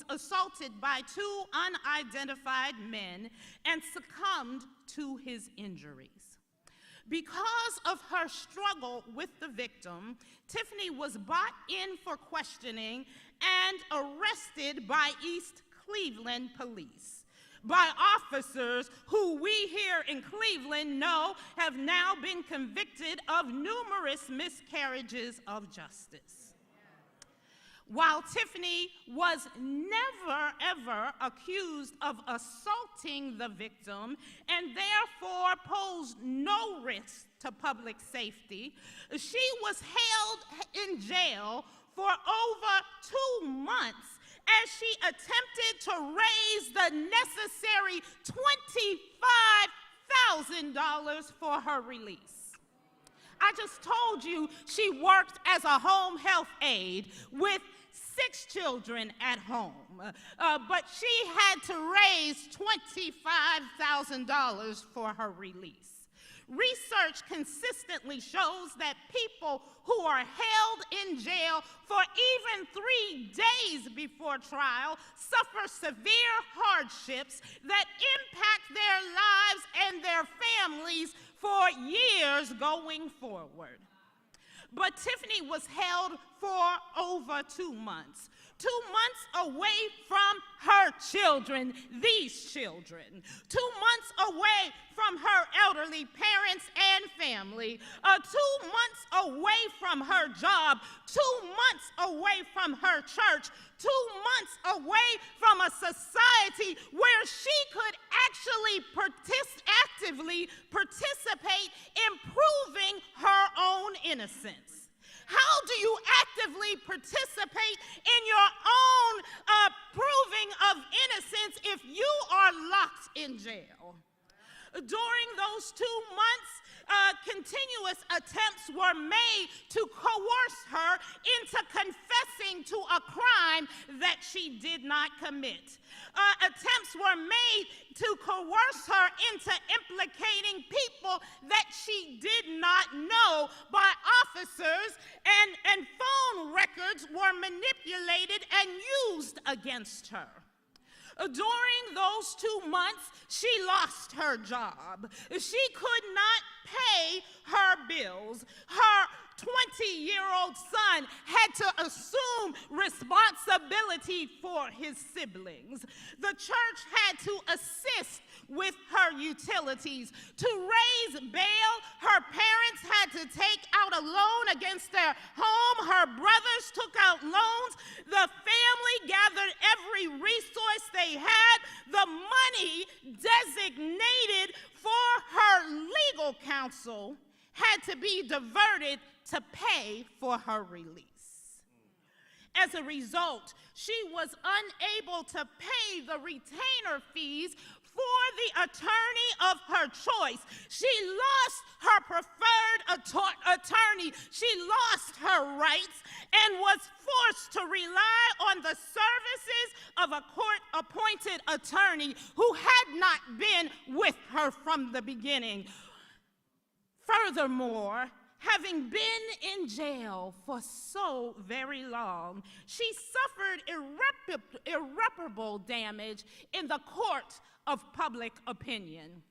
assaulted by two unidentified men and succumbed to his injuries. Because of her struggle with the victim, Tiffany was brought in for questioning and arrested by East Cleveland police, by officers who we here in Cleveland know have now been convicted of numerous miscarriages of justice. While Tiffany was never, ever accused of assaulting the victim and therefore posed no risk to public safety, she was held in jail for over 2 months as she attempted to raise the necessary $25,000 for her release. I just told you she worked as a home health aide with 6 children at home, but she had to raise $25,000 for her release. Research consistently shows that people who are held in jail for even 3 days before trial suffer severe hardships that impact their lives and their families for years going forward. But Tiffany was held for over 2 months. 2 months away from her children, these children. 2 months away from her elderly parents and family. 2 months away from her job. 2 months away from her church. 2 months away from a society where she could actually actively participate in proving her own innocence. How do you actively participate in your own proving of innocence if you are locked in jail? During those 2 months, continuous attempts were made to coerce her into confessing to a crime that she did not commit. Attempts were made to coerce her into implicating people that she did not know by officers, and phone records were manipulated and used against her. During those 2 months, she lost her job. She could not pay her bills. Her 20-year-old son had to assume responsibility for his siblings. The church had to assist with her utilities. To raise bail, her parents had to take out a loan against their home. Her brothers took out loans. The family gathered every resource they had. The money designated for her legal counsel had to be diverted to pay for her release. As a result, she was unable to pay the retainer fees for the attorney of her choice. She lost her preferred attorney. She lost her rights and was forced to rely on the services of a court-appointed attorney who had not been with her from the beginning. Furthermore, having been in jail for so very long, she suffered irreparable damage in the court of public opinion,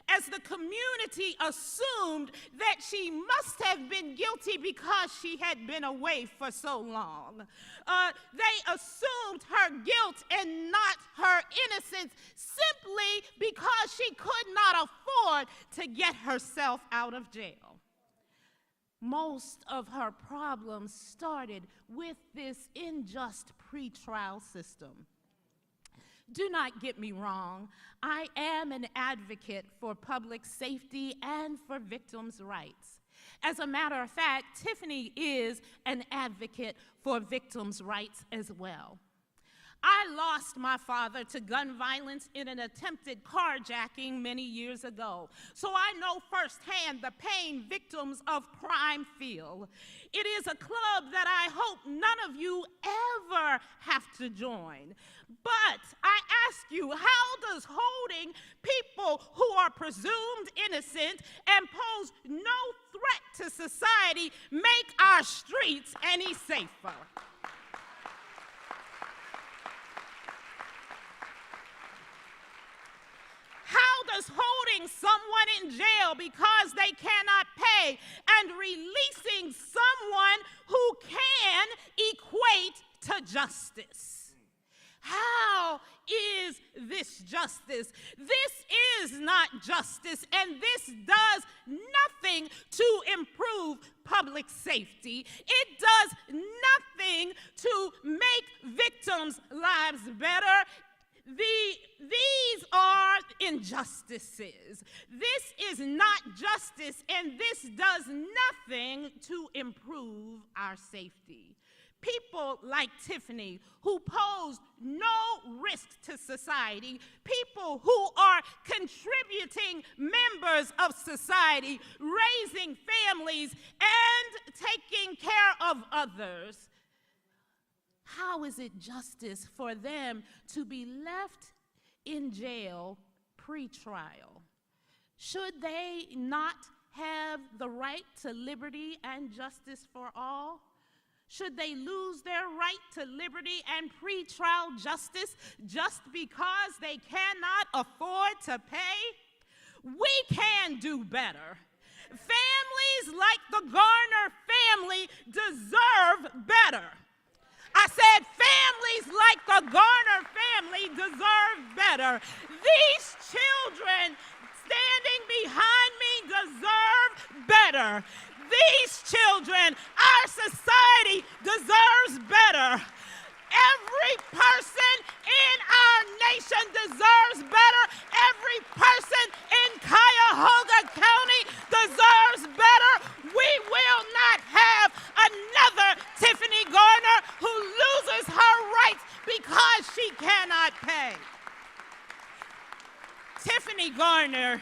as the community assumed that she must have been guilty because she had been away for so long. They assumed her guilt and not her innocence simply because she could not afford to get herself out of jail. Most of her problems started with this unjust pretrial system. Do not get me wrong, I am an advocate for public safety and for victims' rights. As a matter of fact, Tiffany is an advocate for victims' rights as well. I lost my father to gun violence in an attempted carjacking many years ago, so I know firsthand the pain victims of crime feel. It is a club that I hope none of you ever have to join. But I ask you, how does holding people who are presumed innocent and pose no threat to society make our streets any safer? does holding someone in jail because they cannot pay and releasing someone who can equate to justice? How is this justice? This is not justice, and this does nothing to improve public safety. It does nothing to make victims' lives better. These are injustices. This is not justice, and this does nothing to improve our safety. People like Tiffany, who pose no risk to society, people who are contributing members of society, raising families, and taking care of others. How is it justice for them to be left in jail pre-trial? Should they not have the right to liberty and justice for all? Should they lose their right to liberty and pretrial justice just because they cannot afford to pay? We can do better. Families like the Garner family deserve better. I said families like the Garner family deserve better. These children standing behind me deserve better. These children, our society deserves better. Every person in our nation deserves better. Every person in Cuyahoga County deserves better. We will not have another Tiffany Garner who loses her rights because she cannot pay. Tiffany Garner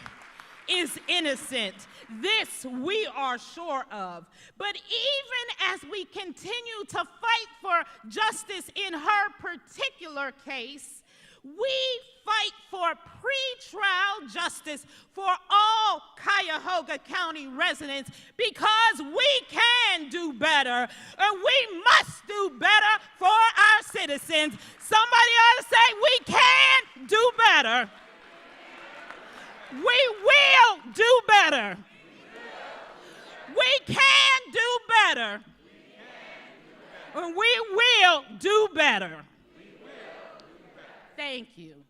is innocent. This we are sure of. But even as we continue to fight for justice in her particular case, we fight for pretrial justice for all Cuyahoga County residents because we can do better, and we must do better for our citizens. Somebody ought to say, we can do better. We will do better. We can do better. And we will do better. Thank you.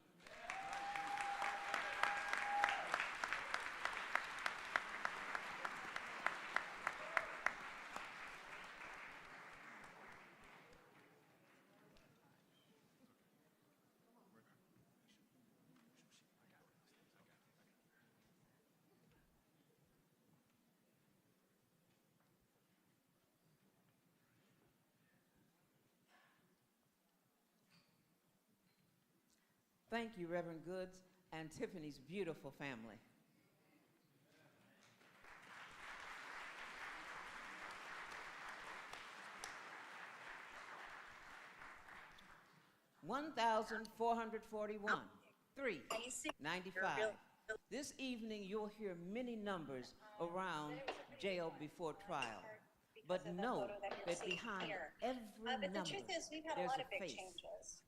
Thank you, Reverend Goods and Tiffany's beautiful family. $1,441, 395. This evening you'll hear many numbers around jail before trial. But know that behind every number, there's a face,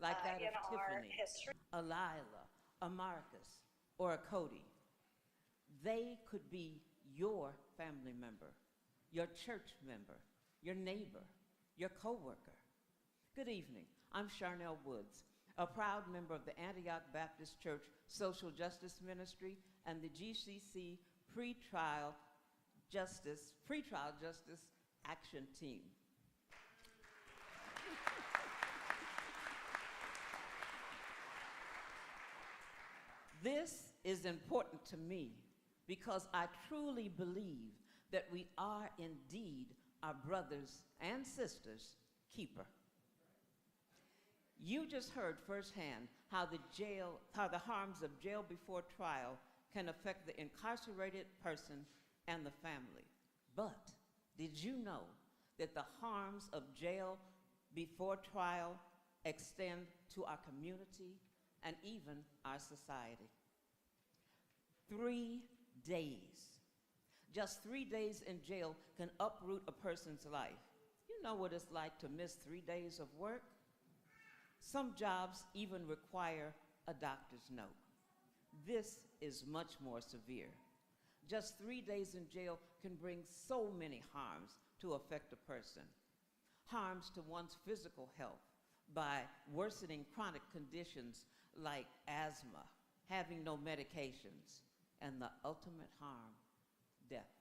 like that of Tiffany, a Lila, a Marcus, or a Cody. They could be your family member, your church member, your neighbor, your coworker. Good evening. I'm Charnel Woods, a proud member of the Antioch Baptist Church Social Justice Ministry and the GCC Pretrial Justice Action Team. This is important to me because I truly believe that we are indeed our brothers and sisters' keeper. You just heard firsthand how the harms of jail before trial can affect the incarcerated person and the family. But did you know that the harms of jail before trial extend to our community and even our society? 3 days. Just 3 days in jail can uproot a person's life. You know what it's like to miss 3 days of work? Some jobs even require a doctor's note. This is much more severe. Just 3 days in jail can bring so many harms to affect a person. Harms to one's physical health by worsening chronic conditions like asthma, having no medications, and the ultimate harm, death.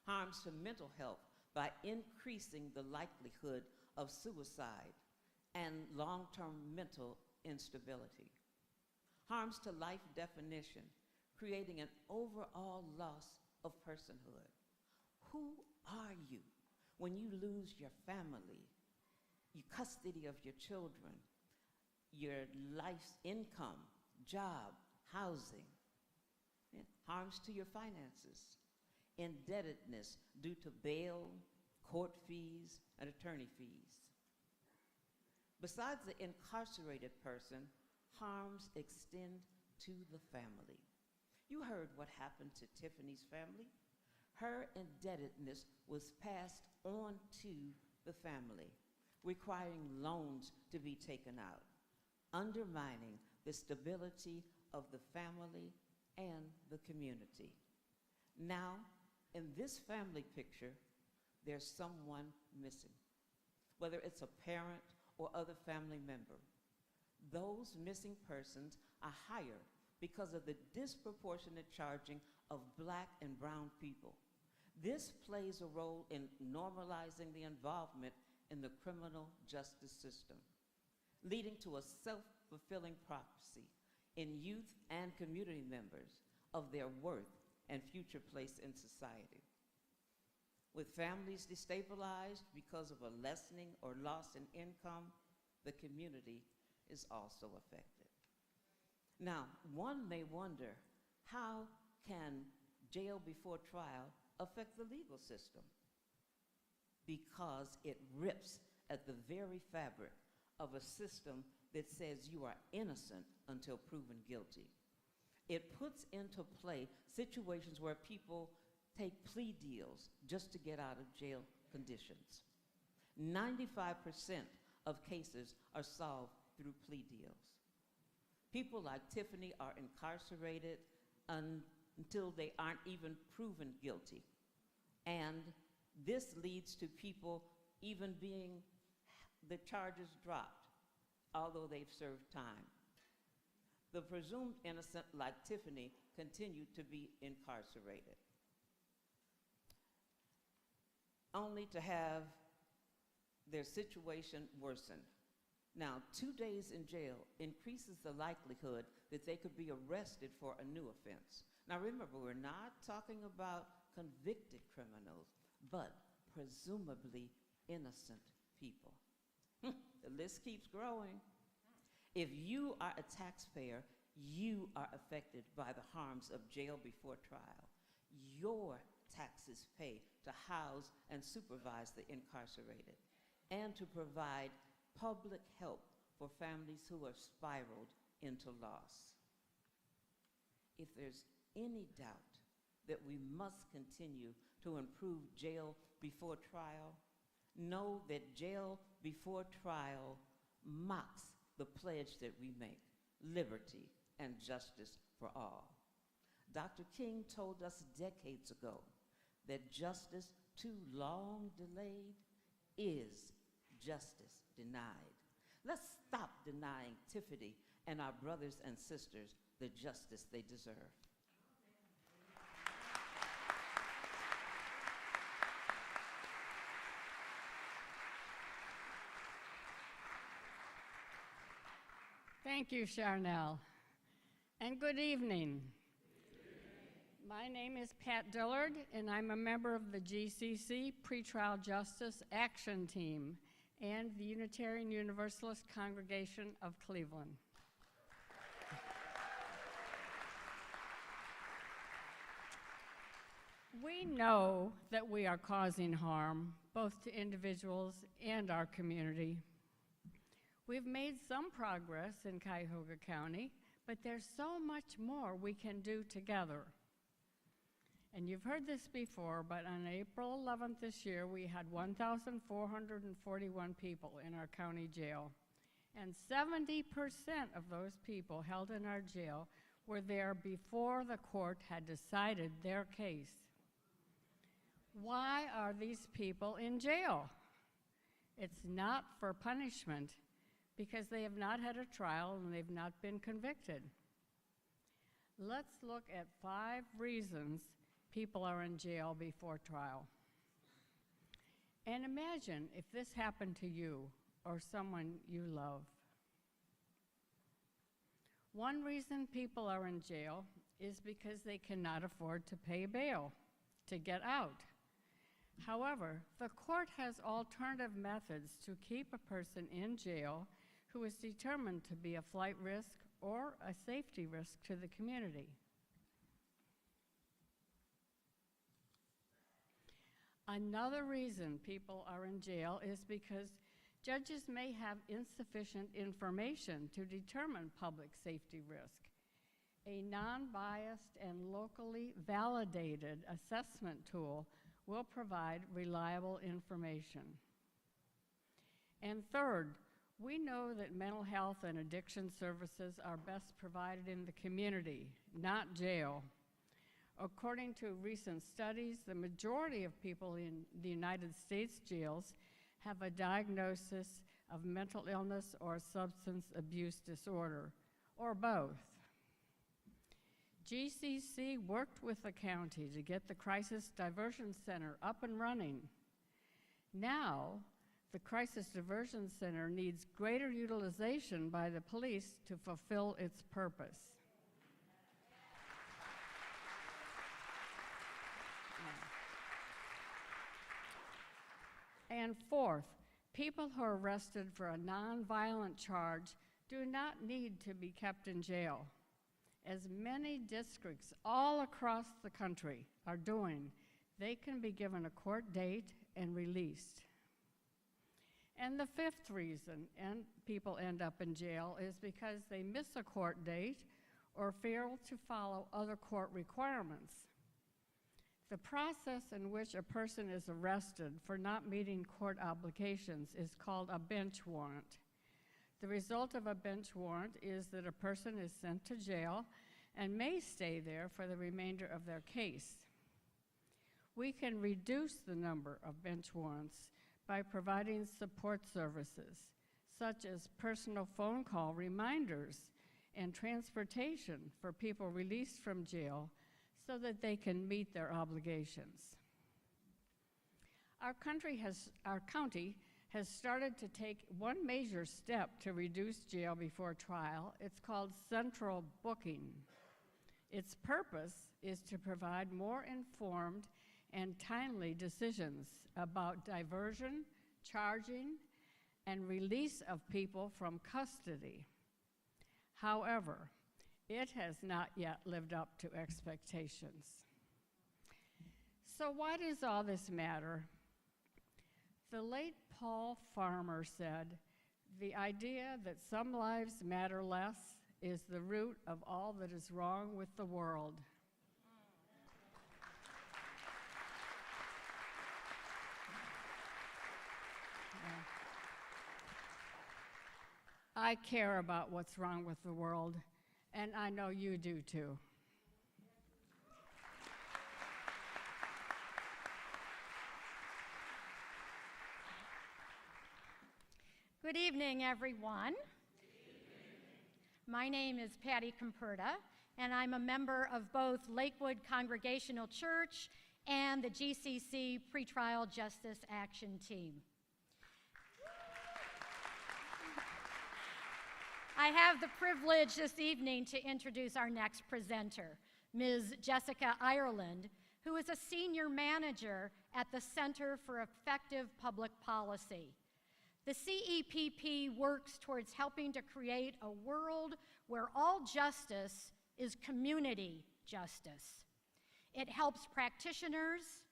Harms to mental health by increasing the likelihood of suicide and long-term mental instability. Harms to life definition, creating an overall loss of personhood. Who are you when you lose your family, your custody of your children, your life's income, job, housing? Harms to your finances, indebtedness due to bail, court fees, and attorney fees. Besides the incarcerated person, harms extend to the family. You heard what happened to Tiffany's family. Her indebtedness was passed on to the family, requiring loans to be taken out, undermining the stability of the family and the community. Now, in this family picture, there's someone missing, whether it's a parent or other family member. Those missing persons are higher because of the disproportionate charging of Black and brown people. This plays a role in normalizing the involvement in the criminal justice system, leading to a self-fulfilling prophecy in youth and community members of their worth and future place in society. With families destabilized because of a lessening or loss in income, the community is also affected. Now, one may wonder, how can jail before trial affect the legal system? Because it rips at the very fabric of a system that says you are innocent until proven guilty. It puts into play situations where people take plea deals just to get out of jail conditions. 95% of cases are solved through plea deals. People like Tiffany are incarcerated until they aren't even proven guilty. And this leads to people even being the charges dropped, although they've served time. The presumed innocent, like Tiffany, continue to be incarcerated, only to have their situation worsen. Now, 2 days in jail increases the likelihood that they could be arrested for a new offense. Now remember, we're not talking about convicted criminals, but presumably innocent people. The list keeps growing. If you are a taxpayer, you are affected by the harms of jail before trial. Your taxes pay to house and supervise the incarcerated and to provide public help for families who have spiraled into loss. If there's any doubt that we must continue to improve jail before trial, know that jail before trial mocks the pledge that we make: liberty and justice for all. Dr. King told us decades ago that justice too long delayed is justice denied. Let's stop denying Tiffany and our brothers and sisters the justice they deserve. Thank you, Charnel. And good evening. My name is Pat Dillard, and I'm a member of the GCC Pretrial Justice Action Team and the Unitarian Universalist Congregation of Cleveland. We know that we are causing harm both to individuals and our community. We've made some progress in Cuyahoga County, but there's so much more we can do together. And you've heard this before, but on April 11th this year, we had 1,441 people in our county jail. And 70% of those people held in our jail were there before the court had decided their case. Why are these people in jail? It's not for punishment, because they have not had a trial and they've not been convicted. Let's look at 5 reasons people are in jail before trial. And imagine if this happened to you or someone you love. One reason people are in jail is because they cannot afford to pay bail to get out. However, the court has alternative methods to keep a person in jail who is determined to be a flight risk or a safety risk to the community. Another reason people are in jail is because judges may have insufficient information to determine public safety risk. A non-biased and locally validated assessment tool will provide reliable information. And third, we know that mental health and addiction services are best provided in the community, not jail. According to recent studies, the majority of people in the United States jails have a diagnosis of mental illness or substance abuse disorder, or both. GCC worked with the county to get the Crisis Diversion Center up and running. Now, the Crisis Diversion Center needs greater utilization by the police to fulfill its purpose. And fourth, people who are arrested for a nonviolent charge do not need to be kept in jail. As many districts all across the country are doing, they can be given a court date and released. And the fifth reason people end up in jail is because they miss a court date or fail to follow other court requirements. The process in which a person is arrested for not meeting court obligations is called a bench warrant. The result of a bench warrant is that a person is sent to jail and may stay there for the remainder of their case. We can reduce the number of bench warrants by providing support services, such as personal phone call reminders and transportation for people released from jail so that they can meet their obligations. Our county has started to take one major step to reduce jail before trial. It's called central booking. Its purpose is to provide more informed and timely decisions about diversion, charging, and release of people from custody. However, it has not yet lived up to expectations. So why does all this matter? The late Paul Farmer said, "The idea that some lives matter less is the root of all that is wrong with the world." I care about what's wrong with the world, and I know you do too. Good evening, everyone. My name is Patty Comperta, and I'm a member of both Lakewood Congregational Church and the GCC Pretrial Justice Action Team. I have the privilege this evening to introduce our next presenter, Ms. Jessica Ireland, who is a senior manager at the Center for Effective Public Policy. The CEPP works towards helping to create a world where all justice is community justice. It helps practitioners,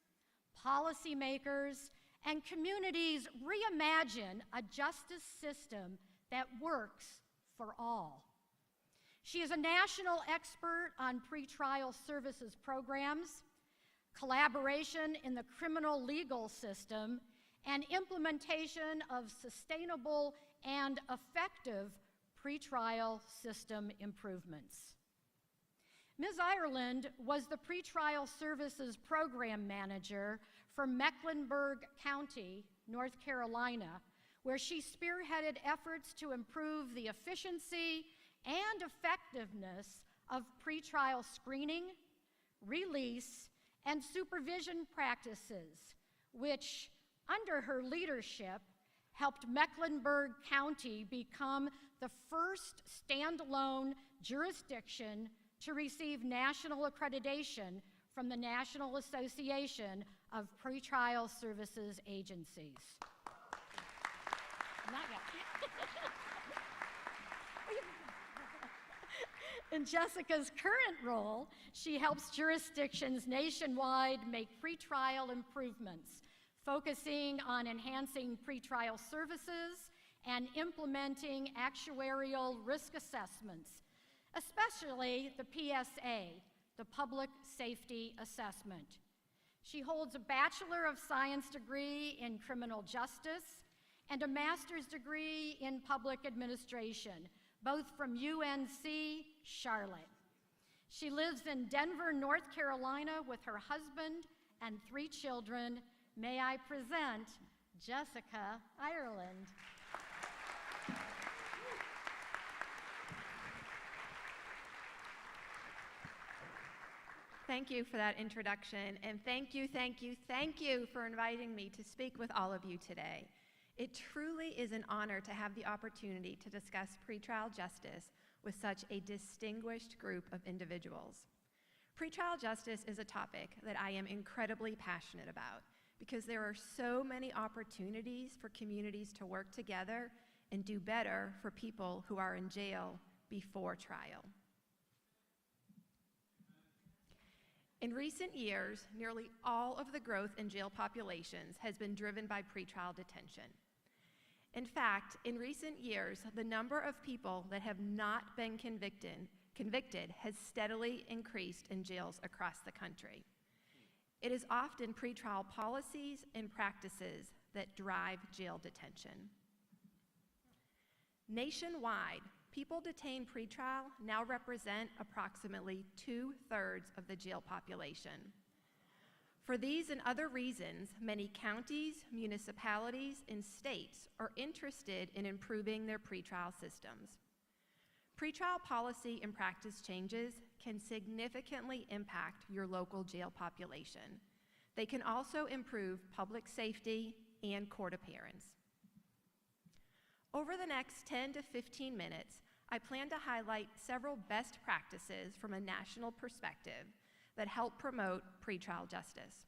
policymakers, and communities reimagine a justice system that works for all. She is a national expert on pretrial services programs, collaboration in the criminal legal system, and implementation of sustainable and effective pretrial system improvements. Ms. Ireland was the Pretrial Services Program Manager for Mecklenburg County, North Carolina, where she spearheaded efforts to improve the efficiency and effectiveness of pretrial screening, release, and supervision practices, which, under her leadership, helped Mecklenburg County become the first standalone jurisdiction to receive national accreditation from the National Association of Pretrial Services Agencies. Not yet. In Jessica's current role, she helps jurisdictions nationwide make pretrial improvements, focusing on enhancing pretrial services and implementing actuarial risk assessments, especially the PSA, the Public Safety Assessment. She holds a Bachelor of Science degree in Criminal Justice and a Master's degree in Public Administration, both from UNC Charlotte. She lives in Denver, North Carolina with her husband and 3 children. May I present Jessica Ireland. Thank you for that introduction, and thank you for inviting me to speak with all of you today. It truly is an honor to have the opportunity to discuss pretrial justice with such a distinguished group of individuals. Pretrial justice is a topic that I am incredibly passionate about because there are so many opportunities for communities to work together and do better for people who are in jail before trial. In recent years, nearly all of the growth in jail populations has been driven by pretrial detention. In fact, in recent years, the number of people that have not been convicted has steadily increased in jails across the country. It is often pretrial policies and practices that drive jail detention. Nationwide, people detained pretrial now represent approximately 2/3 of the jail population. For these and other reasons, many counties, municipalities, and states are interested in improving their pretrial systems. Pretrial policy and practice changes can significantly impact your local jail population. They can also improve public safety and court appearance. Over the next 10 to 15 minutes, I plan to highlight several best practices from a national perspective that help promote pretrial justice.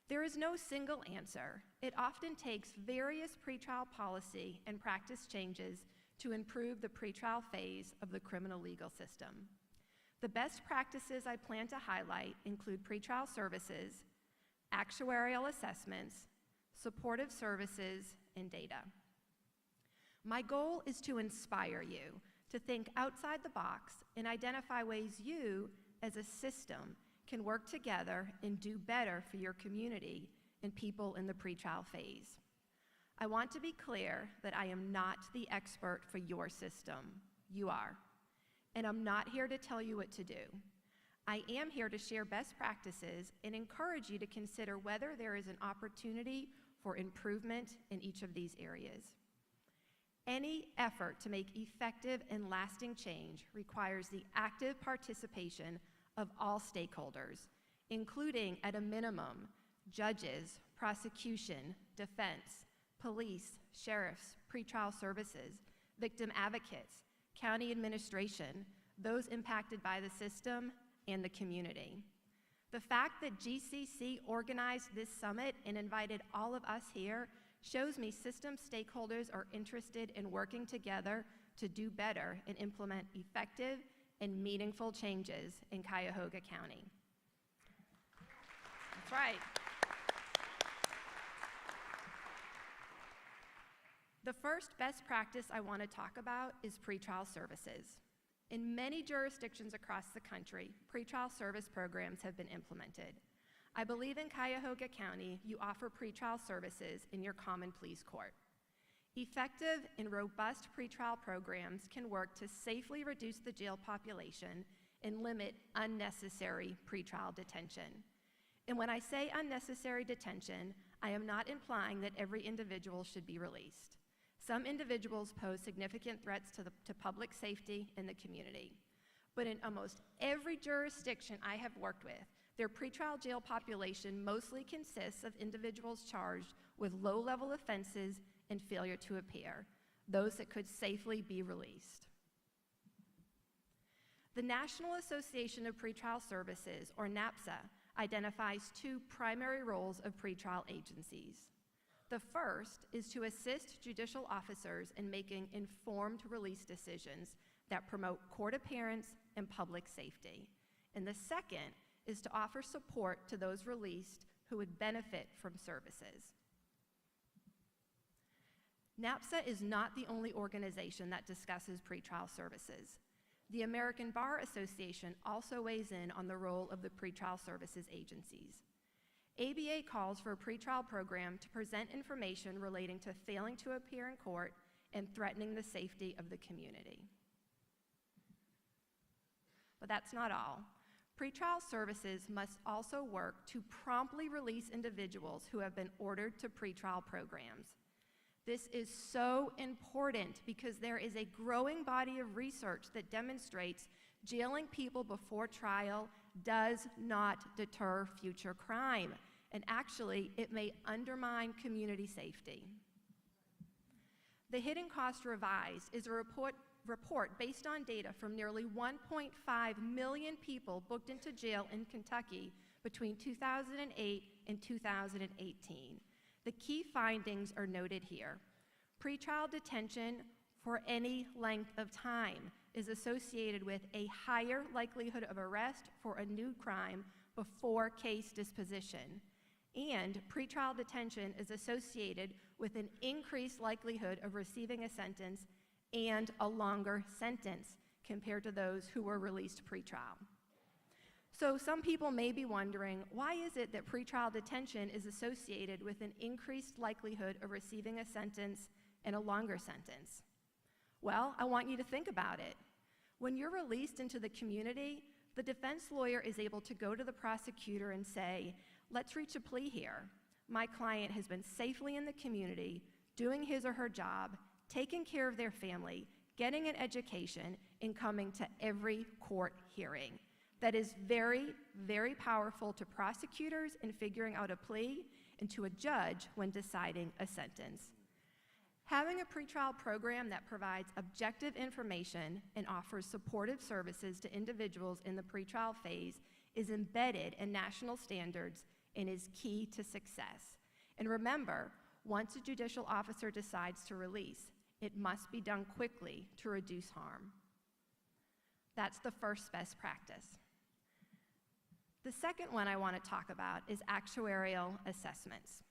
There is no single answer. It often takes various pretrial policy and practice changes to improve the pretrial phase of the criminal legal system. The best practices I plan to highlight include pretrial services, actuarial assessments, supportive services, and data. My goal is to inspire you to think outside the box and identify ways you, as a system, can work together and do better for your community and people in the pretrial phase. I want to be clear that I am not the expert for your system. You are. And I'm not here to tell you what to do. I am here to share best practices and encourage you to consider whether there is an opportunity for improvement in each of these areas. Any effort to make effective and lasting change requires the active participation of all stakeholders, including, at a minimum, judges, prosecution, defense, police, sheriffs, pretrial services, victim advocates, county administration, those impacted by the system, and the community. The fact that GCC organized this summit and invited all of us here shows me system stakeholders are interested in working together to do better and implement effective and meaningful changes in Cuyahoga County. That's right. The first best practice I want to talk about is pretrial services. In many jurisdictions across the country, pretrial service programs have been implemented. I believe in Cuyahoga County, you offer pretrial services in your common pleas court. Effective and robust pretrial programs can work to safely reduce the jail population and limit unnecessary pretrial detention. And when I say unnecessary detention, I am not implying that every individual should be released. Some individuals pose significant threats to public safety and the community. But in almost every jurisdiction I have worked with, their pretrial jail population mostly consists of individuals charged with low-level offenses and failure to appear, those that could safely be released. The National Association of Pretrial Services, or NAPSA, identifies two primary roles of pretrial agencies. The first is to assist judicial officers in making informed release decisions that promote court appearance and public safety. And the second is to offer support to those released who would benefit from services. NAPSA is not the only organization that discusses pretrial services. The American Bar Association also weighs in on the role of the pretrial services agencies. ABA calls for a pretrial program to present information relating to failing to appear in court and threatening the safety of the community. But that's not all. Pretrial services must also work to promptly release individuals who have been ordered to pretrial programs. This is so important because there is a growing body of research that demonstrates jailing people before trial does not deter future crime, and actually, it may undermine community safety. The Hidden Cost Revised is a report based on data from nearly 1.5 million people booked into jail in Kentucky between 2008 and 2018. The key findings are noted here. Pretrial detention for any length of time is associated with a higher likelihood of arrest for a new crime before case disposition. And pretrial detention is associated with an increased likelihood of receiving a sentence and a longer sentence compared to those who were released pretrial. So some people may be wondering, why is it that pretrial detention is associated with an increased likelihood of receiving a sentence and a longer sentence? Well, I want you to think about it. When you're released into the community, the defense lawyer is able to go to the prosecutor and say, let's reach a plea here. My client has been safely in the community, doing his or her job, taking care of their family, getting an education, and coming to every court hearing. That is very, very powerful to prosecutors in figuring out a plea and to a judge when deciding a sentence. Having a pretrial program that provides objective information and offers supportive services to individuals in the pretrial phase is embedded in national standards and is key to success. And remember, once a judicial officer decides to release, it must be done quickly to reduce harm. That's the first best practice. The second one I want to talk about is actuarial assessments.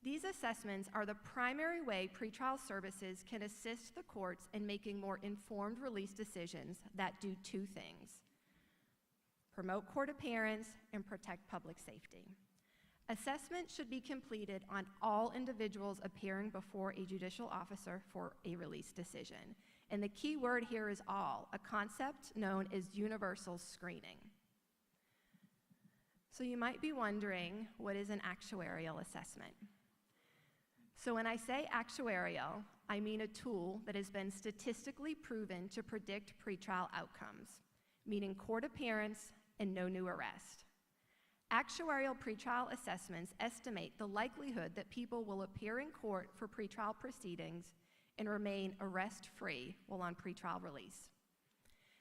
These assessments are the primary way pretrial services can assist the courts in making more informed release decisions that do two things: promote court appearance and protect public safety. Assessment should be completed on all individuals appearing before a judicial officer for a release decision. And the key word here is all, a concept known as universal screening. So you might be wondering, what is an actuarial assessment? So when I say actuarial, I mean a tool that has been statistically proven to predict pretrial outcomes, meaning court appearance and no new arrest. Actuarial pretrial assessments estimate the likelihood that people will appear in court for pretrial proceedings and remain arrest-free while on pretrial release.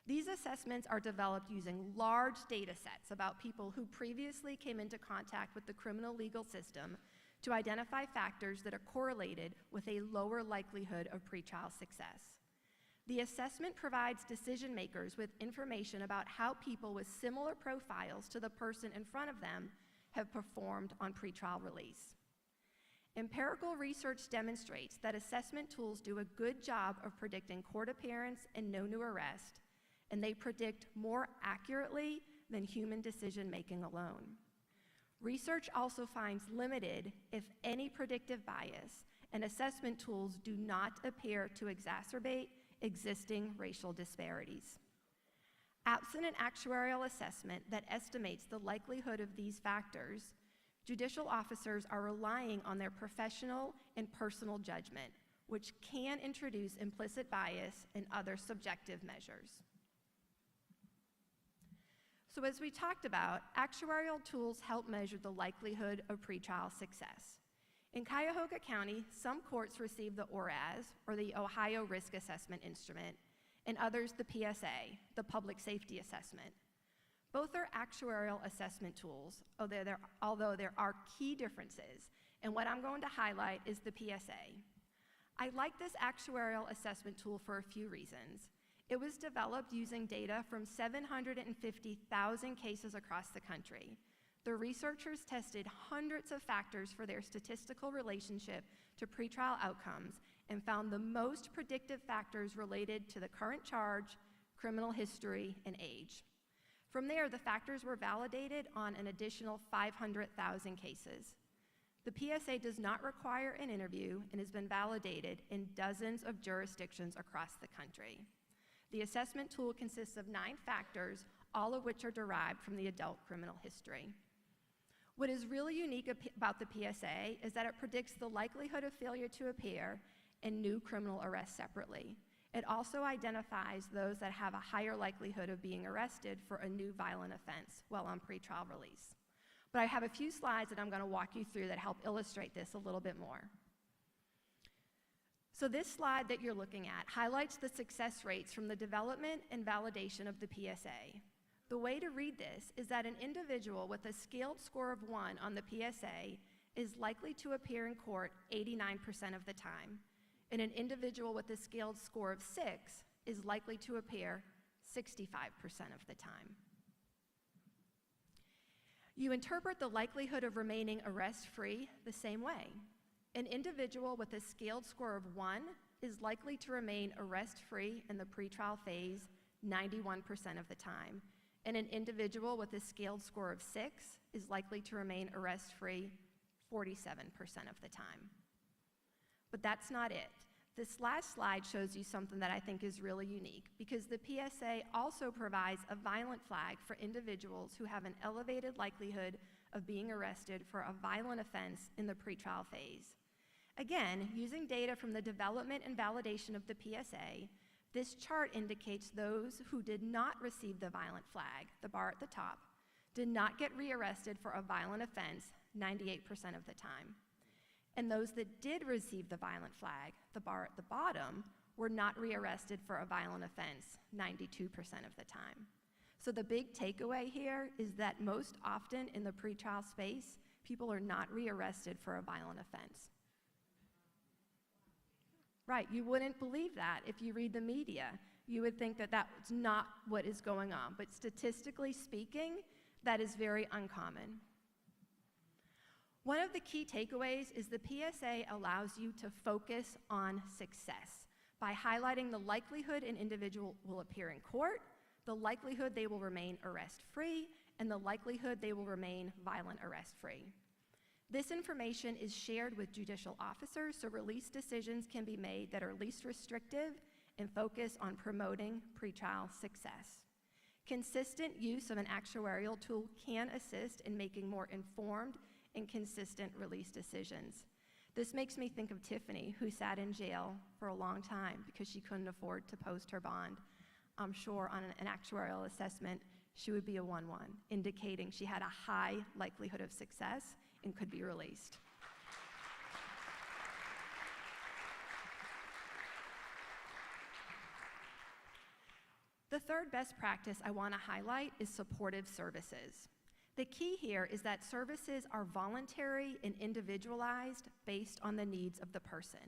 These assessments are developed using large data sets about people who previously came into contact with the criminal legal system to identify factors that are correlated with a lower likelihood of pretrial success. The assessment provides decision makers with information about how people with similar profiles to the person in front of them have performed on pretrial release. Empirical research demonstrates that assessment tools do a good job of predicting court appearance and no new arrest, and they predict more accurately than human decision making alone. Research also finds limited, if any, predictive bias, and assessment tools do not appear to exacerbate existing racial disparities. Absent an actuarial assessment that estimates the likelihood of these factors, judicial officers are relying on their professional and personal judgment, which can introduce implicit bias and other subjective measures. So as we talked about, actuarial tools help measure the likelihood of pretrial success. In Cuyahoga County, some courts receive the ORAS, or the Ohio Risk Assessment Instrument, and others the PSA, the Public Safety Assessment. Both are actuarial assessment tools, although there are key differences, and what I'm going to highlight is the PSA. I like this actuarial assessment tool for a few reasons. It was developed using data from 750,000 cases across the country. The researchers tested hundreds of factors for their statistical relationship to pretrial outcomes and found the most predictive factors related to the current charge, criminal history, and age. From there, the factors were validated on an additional 500,000 cases. The PSA does not require an interview and has been validated in dozens of jurisdictions across the country. The assessment tool consists of 9 factors, all of which are derived from the adult criminal history. What is really unique about the PSA is that it predicts the likelihood of failure to appear and new criminal arrests separately. It also identifies those that have a higher likelihood of being arrested for a new violent offense while on pretrial release. But I have a few slides that I'm going to walk you through that help illustrate this a little bit more. So this slide that you're looking at highlights the success rates from the development and validation of the PSA. The way to read this is that an individual with a scaled score of 1 on the PSA is likely to appear in court 89% of the time, and an individual with a scaled score of 6 is likely to appear 65% of the time. You interpret the likelihood of remaining arrest-free the same way. An individual with a scaled score of 1 is likely to remain arrest-free in the pretrial phase 91% of the time, and an individual with a scaled score of 6 is likely to remain arrest-free 47% of the time. But that's not it. This last slide shows you something that I think is really unique, because the PSA also provides a violent flag for individuals who have an elevated likelihood of being arrested for a violent offense in the pretrial phase. Again, using data from the development and validation of the PSA, this chart indicates those who did not receive the violent flag, the bar at the top, did not get rearrested for a violent offense 98% of the time. And those that did receive the violent flag, the bar at the bottom, were not rearrested for a violent offense 92% of the time. So the big takeaway here is that most often in the pretrial space, people are not rearrested for a violent offense. Right, you wouldn't believe that if you read the media. You would think that that's not what is going on, but statistically speaking, that is very uncommon. One of the key takeaways is the PSA allows you to focus on success by highlighting the likelihood an individual will appear in court, the likelihood they will remain arrest-free, and the likelihood they will remain violent arrest-free. This information is shared with judicial officers so release decisions can be made that are least restrictive and focus on promoting pretrial success. Consistent use of an actuarial tool can assist in making more informed and consistent release decisions. This makes me think of Tiffany, who sat in jail for a long time because she couldn't afford to post her bond. I'm sure on an actuarial assessment, she would be a 1-1, indicating she had a high likelihood of success and could be released. The third best practice I want to highlight is supportive services. The key here is that services are voluntary and individualized based on the needs of the person.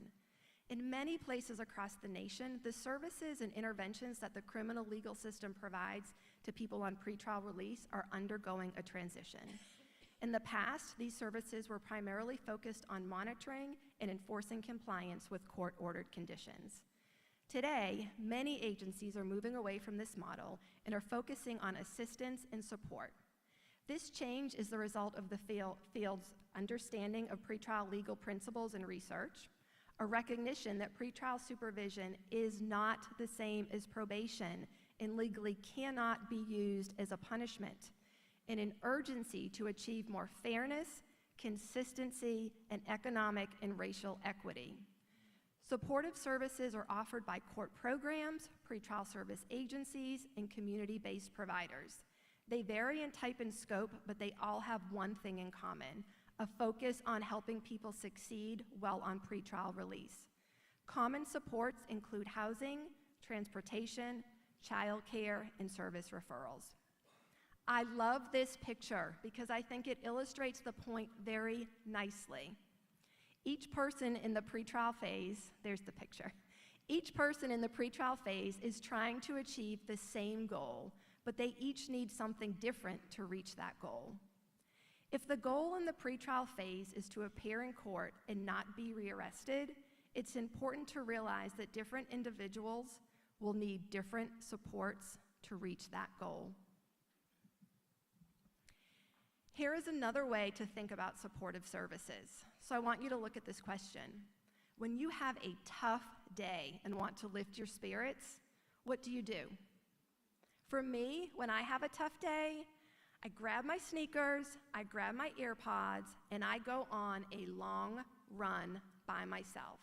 In many places across the nation, the services and interventions that the criminal legal system provides to people on pretrial release are undergoing a transition. In the past, these services were primarily focused on monitoring and enforcing compliance with court-ordered conditions. Today, many agencies are moving away from this model and are focusing on assistance and support. This change is the result of the field's understanding of pretrial legal principles and research, a recognition that pretrial supervision is not the same as probation and legally cannot be used as a punishment, and an urgency to achieve more fairness, consistency, and economic and racial equity. Supportive services are offered by court programs, pretrial service agencies, and community-based providers. They vary in type and scope, but they all have one thing in common: a focus on helping people succeed while on pretrial release. Common supports include housing, transportation, childcare, and service referrals. I love this picture because I think it illustrates the point very nicely. Each person in the pretrial phase, there's the picture. Each person in the pretrial phase is trying to achieve the same goal, but they each need something different to reach that goal. If the goal in the pretrial phase is to appear in court and not be rearrested, it's important to realize that different individuals will need different supports to reach that goal. Here is another way to think about supportive services. So I want you to look at this question. When you have a tough day and want to lift your spirits, what do? For me, when I have a tough day, I grab my sneakers, I grab my earpods, and I go on a long run by myself,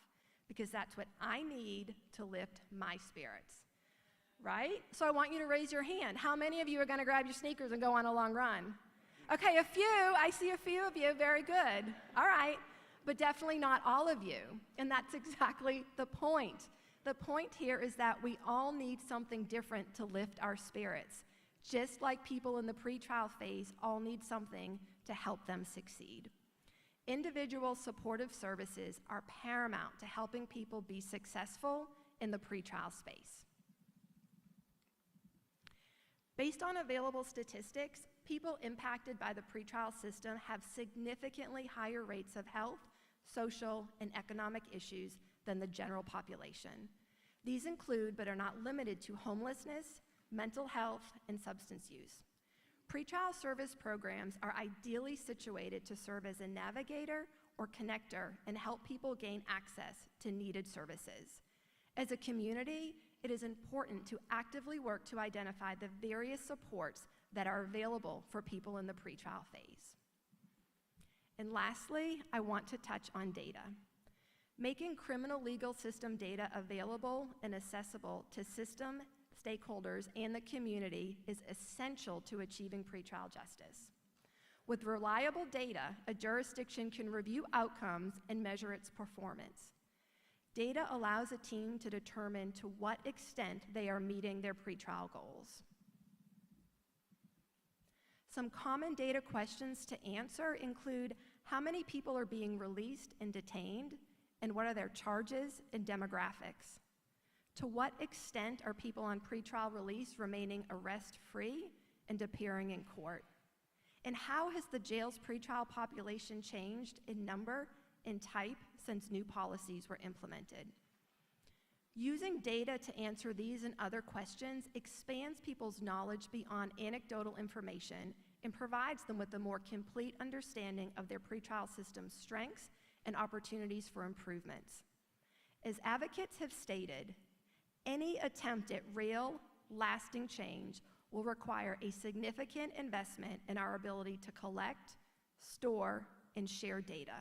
because that's what I need to lift my spirits, right? So I want you to raise your hand. How many of you are going to grab your sneakers and go on a long run? Okay, a few. I see a few of you. Very good. All right, but definitely not all of you, and that's exactly the point. The point here is that we all need something different to lift our spirits, just like people in the pretrial phase all need something to help them succeed. Individual supportive services are paramount to helping people be successful in the pretrial space. Based on available statistics, people impacted by the pretrial system have significantly higher rates of health, social, and economic issues than the general population. These include, but are not limited to, homelessness, mental health, and substance use. Pretrial service programs are ideally situated to serve as a navigator or connector and help people gain access to needed services. As a community, it is important to actively work to identify the various supports that are available for people in the pretrial phase. And lastly, I want to touch on data. Making criminal legal system data available and accessible to system stakeholders and the community is essential to achieving pretrial justice. With reliable data, a jurisdiction can review outcomes and measure its performance. Data allows a team to determine to what extent they are meeting their pretrial goals. Some common data questions to answer include: how many people are being released and detained, and what are their charges and demographics? To what extent are people on pretrial release remaining arrest-free and appearing in court? And how has the jail's pretrial population changed in number and type since new policies were implemented? Using data to answer these and other questions expands people's knowledge beyond anecdotal information and provides them with a more complete understanding of their pretrial system's strengths and opportunities for improvements. As advocates have stated, any attempt at real, lasting change will require a significant investment in our ability to collect, store, and share data.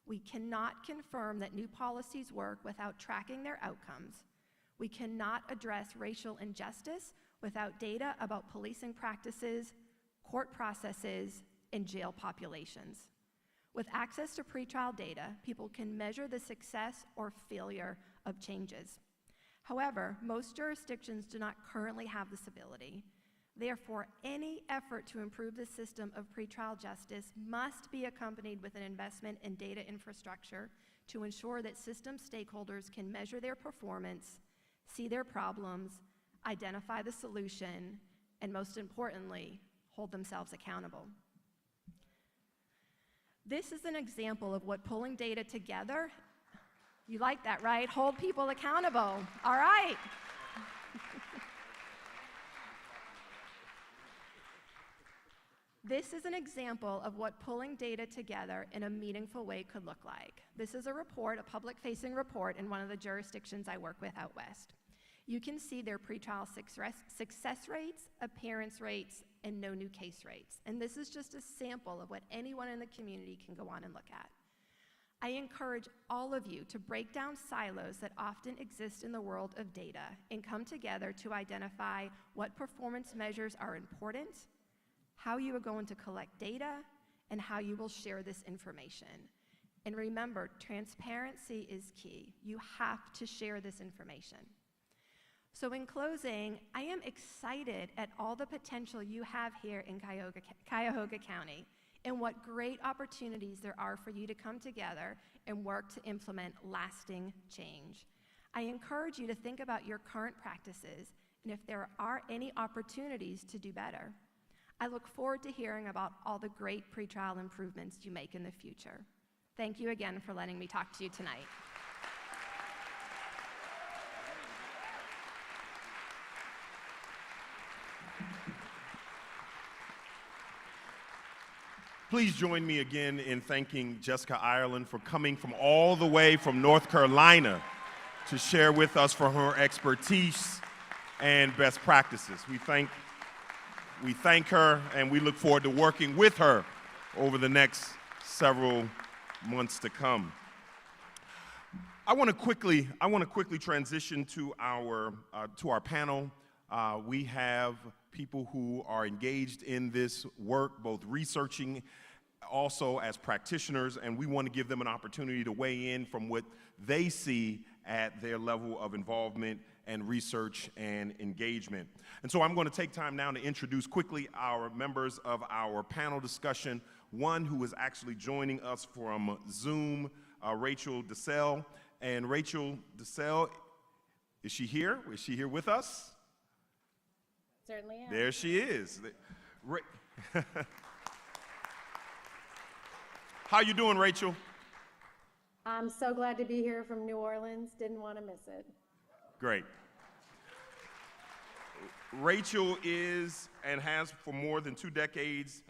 We cannot confirm that new policies work without tracking their outcomes. We cannot address racial injustice without data about policing practices, court processes, and jail populations. With access to pretrial data, people can measure the success or failure of changes. However, most jurisdictions do not currently have this ability. Therefore, any effort to improve the system of pretrial justice must be accompanied with an investment in data infrastructure to ensure that system stakeholders can measure their performance, see their problems, identify the solution, and most importantly, hold themselves accountable. This is an example of what pulling data together, you like that, right? Hold people accountable. All right. This is an example of what pulling data together in a meaningful way could look like. This is a report, a public-facing report in one of the jurisdictions I work with out west. You can see their pretrial success rates, appearance rates, and no new case rates. And this is just a sample of what anyone in the community can go on and look at. I encourage all of you to break down silos that often exist in the world of data and come together to identify what performance measures are important, how you are going to collect data, and how you will share this information. And remember, transparency is key. You have to share this information. So in closing, I am excited at all the potential you have here in Cuyahoga County and what great opportunities there are for you to come together and work to implement lasting change. I encourage you to think about your current practices and if there are any opportunities to do better. I look forward to hearing about all the great pretrial improvements you make in the future. Thank you again for letting me talk to you tonight. Please join me again in thanking Jessica Ireland for coming from all the way from North Carolina to share with us for her expertise and best practices. We thank her, and we look forward to working with her over the next several months to come. I want to quickly transition to our panel. We have people who are engaged in this work, both researching, also as practitioners, and we want to give them an opportunity to weigh in from what they see at their level of involvement and research and engagement. And so I'm going to take time now to introduce quickly our members of our panel discussion. One who is actually joining us from Zoom, Rachel DeSalle. And Rachel DeSalle, is she here? Is she here with us? Certainly am. There she is. How you doing, Rachel? I'm so glad to be here from New Orleans. Didn't want to miss it. Great. Rachel is and has for more than 2 decades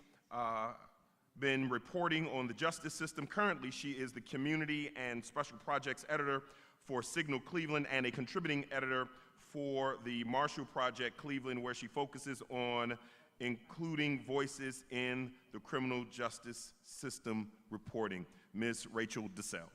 been reporting on the justice system. Currently, she is the Community and Special Projects Editor for Signal Cleveland and a contributing editor for the Marshall Project Cleveland, where she focuses on including voices in the criminal justice system reporting. Ms. Rachel DeSalle.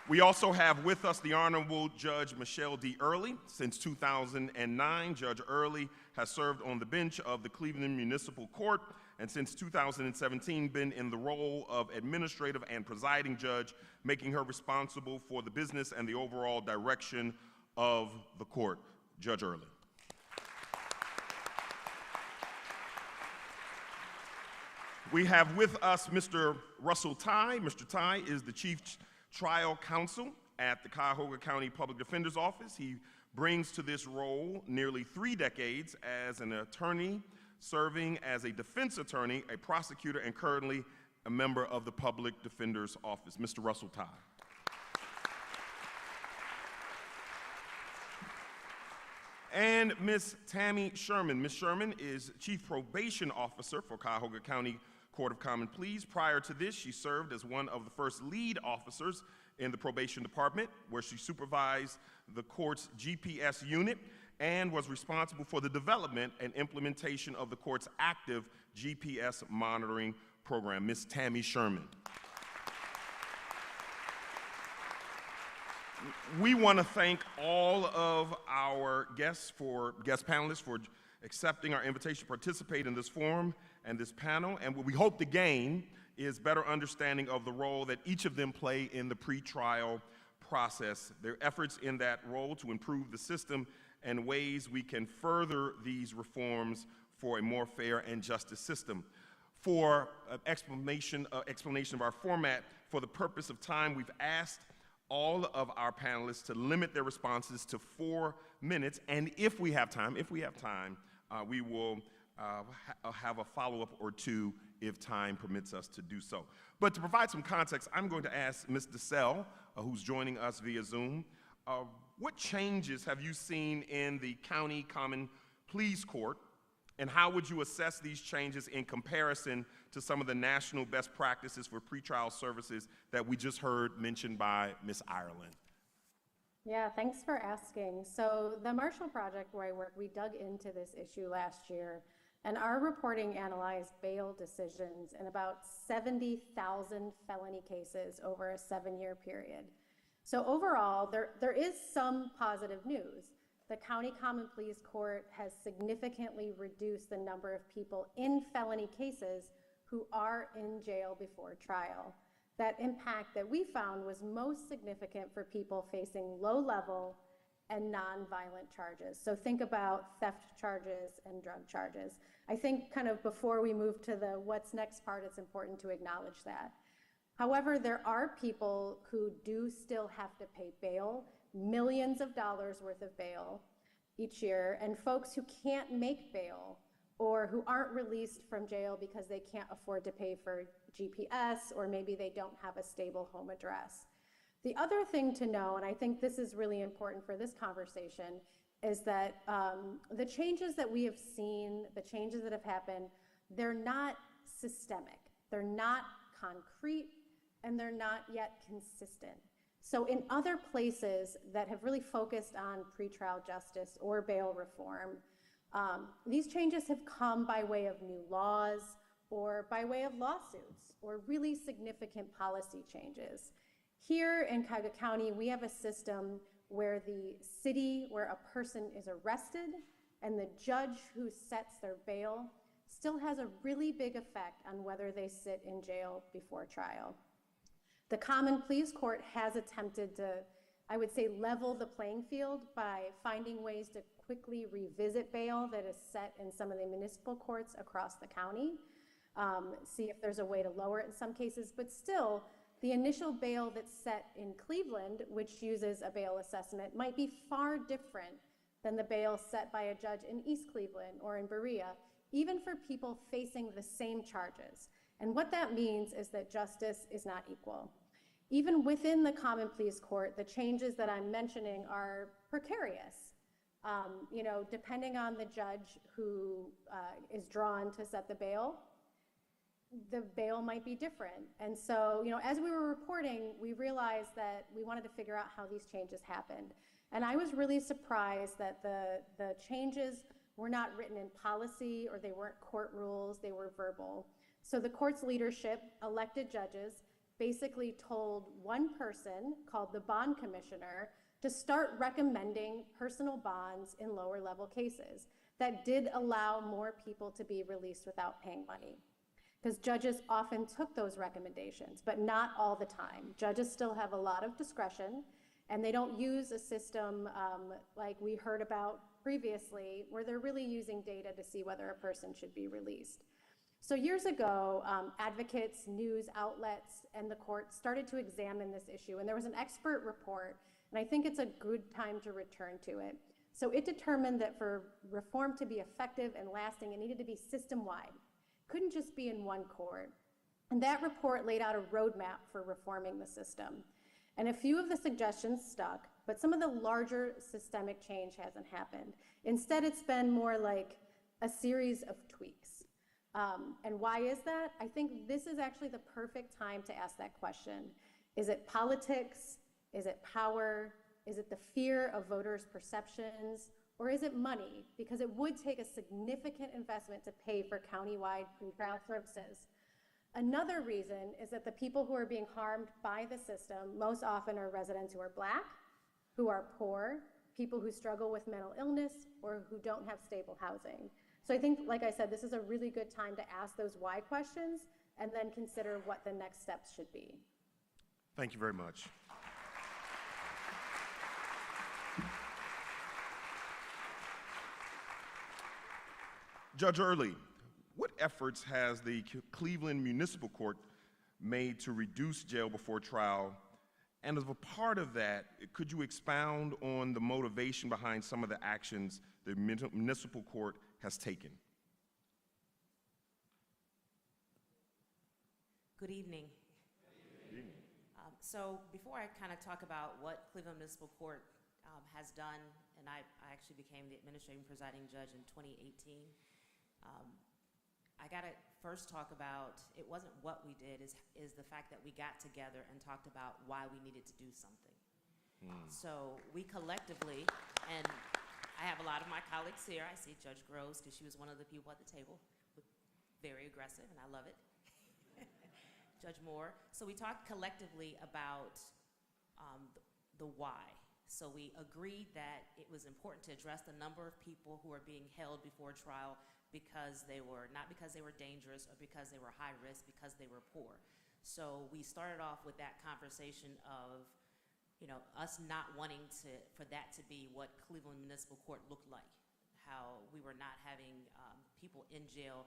We also have with us the Honorable Judge Michelle D. Early. Since 2009, Judge Early has served on the bench of the Cleveland Municipal Court, and since 2017 been in the role of administrative and presiding judge, making her responsible for the business and the overall direction of the court. Judge Early. We have with us Mr. Russell Tye. Mr. Tye is the Chief Trial Counsel at the Cuyahoga County Public Defender's Office. He brings to this role nearly 3 decades as an attorney, serving as a defense attorney, a prosecutor, and currently a member of the Public Defender's Office. Mr. Russell Tye. And Ms. Tammy Sherman. Ms. Sherman is Chief Probation Officer for Cuyahoga County Court of Common Pleas. Prior to this, she served as one of the first lead officers in the probation department, where she supervised the court's GPS unit and was responsible for the development and implementation of the court's active GPS monitoring program. Ms. Tammy Sherman. We want to thank all of our guest panelists for accepting our invitation to participate in this forum and this panel. And what we hope to gain is better understanding of the role that each of them play in the pretrial process, their efforts in that role to improve the system, and ways we can further these reforms for a more fair and justice system. For an explanation of our format, for the purpose of time, we've asked all of our panelists to limit their responses to 4 minutes, and if we have time, we will have a follow-up or 2 if time permits us to do so. But to provide some context, I'm going to ask Ms. DeSalle, who's joining us via Zoom, what changes have you seen in the County Common Pleas Court And how would you assess these changes in comparison to some of the national best practices for pretrial services that we just heard mentioned by Ms. Ireland? Yeah, thanks for asking. So the Marshall Project where I work, we dug into this issue last year, and our reporting analyzed bail decisions in about 70,000 felony cases over a 7-year period. So overall, there is some positive news. The County Common Pleas Court has significantly reduced the number of people in felony cases who are in jail before trial. That impact that we found was most significant for people facing low-level and non-violent charges. So think about theft charges and drug charges. I think kind of before we move to the what's next part, it's important to acknowledge that. However, there are people who do still have to pay bail, millions of dollars worth of bail each year, and folks who can't make bail or who aren't released from jail because they can't afford to pay for GPS, or maybe they don't have a stable home address. The other thing to know, and I think this is really important for this conversation, is that the changes that we have seen, the changes that have happened, they're not systemic, they're not concrete, and they're not yet consistent. So in other places that have really focused on pretrial justice or bail reform, these changes have come by way of new laws or by way of lawsuits or really significant policy changes. Here in Cuyahoga County, we have a system where the city where a person is arrested and the judge who sets their bail still has a really big effect on whether they sit in jail before trial. The Common Pleas Court has attempted to, I would say, level the playing field by finding ways to quickly revisit bail that is set in some of the municipal courts across the county, see if there's a way to lower it in some cases, but still, the initial bail that's set in Cleveland, which uses a bail assessment, might be far different than the bail set by a judge in East Cleveland or in Berea, even for people facing the same charges. And what that means is that justice is not equal. Even within the Common Pleas Court, the changes that I'm mentioning are precarious. Depending on the judge who is drawn to set the bail might be different. And so, as we were reporting, we realized that we wanted to figure out how these changes happened. And I was really surprised that the changes were not written in policy or they weren't court rules, they were verbal. So the court's leadership, elected judges, basically told one person called the bond commissioner to start recommending personal bonds in lower level cases that did allow more people to be released without paying money. Because judges often took those recommendations, but not all the time. Judges still have a lot of discretion, and they don't use a system like we heard about previously, where they're really using data to see whether a person should be released. So years ago, advocates, news outlets, and the court started to examine this issue, and there was an expert report, and I think it's a good time to return to it. So it determined that for reform to be effective and lasting, it needed to be system-wide. Couldn't just be in one court. And that report laid out a roadmap for reforming the system. And a few of the suggestions stuck, but some of the larger systemic change hasn't happened. Instead, it's been more like a series of tweaks. And why is that? I think this is actually the perfect time to ask that question. Is it politics? Is it power? Is it the fear of voters' perceptions? Or is it money? Because it would take a significant investment to pay for countywide pretrial services. Another reason is that the people who are being harmed by the system most often are residents who are Black, who are poor, people who struggle with mental illness, or who don't have stable housing. So I think, like I said, this is a really good time to ask those why questions and then consider what the next steps should be. Thank you very much. Judge Early, what efforts has the Cleveland Municipal Court made to reduce jail before trial? And as a part of that, could you expound on the motivation behind some of the actions the municipal court has taken? Good evening. Good evening. So before I kind of talk about what Cleveland Municipal Court has done, and I actually became the administrative presiding judge in 2018, I gotta first talk about, it wasn't what we did, is the fact that we got together and talked about why we needed to do something. So we collectively, and I have a lot of my colleagues here. I see Judge Groves, because she was one of the people at the table, very aggressive, and I love it. Judge Moore. So we talked collectively about the why. So we agreed that it was important to address the number of people who are being held before trial because they were, not because they were dangerous or because they were high risk, because they were poor. So we started off with that conversation of, you know, us not wanting for that to be what Cleveland Municipal Court looked like, how we were not having people in jail,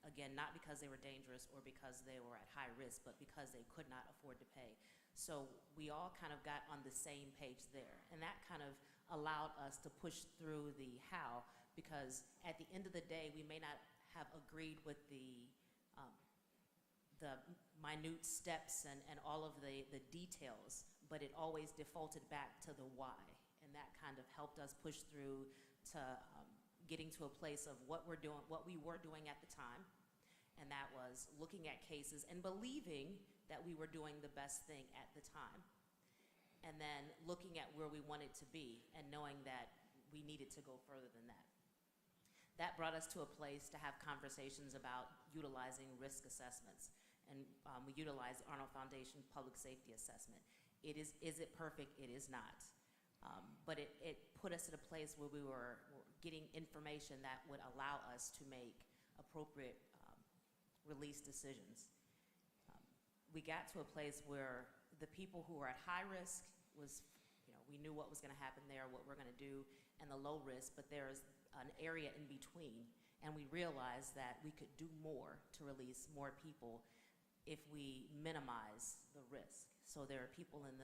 again, not because they were dangerous or because they were at high risk, but because they could not afford to pay. So we all kind of got on the same page there, and that kind of allowed us to push through the how, because at the end of the day, we may not have agreed with the minute steps and all of the details, but it always defaulted back to the why, and that kind of helped us push through to getting to a place of what we were doing at the time, and that was looking at cases and believing that we were doing the best thing at the time, and then looking at where we wanted to be and knowing that we needed to go further than that. That brought us to a place to have conversations about utilizing risk assessments, and we utilized the Arnold Foundation Public Safety Assessment. Is it perfect? It is not. But it put us at a place where we were getting information that would allow us to make appropriate release decisions. We got to a place where the people who were at high risk was, you know, we knew what was going to happen there, what we're going to do, and the low risk, but there's an area in between, and we realized that we could do more to release more people if we minimize the risk. So there are people and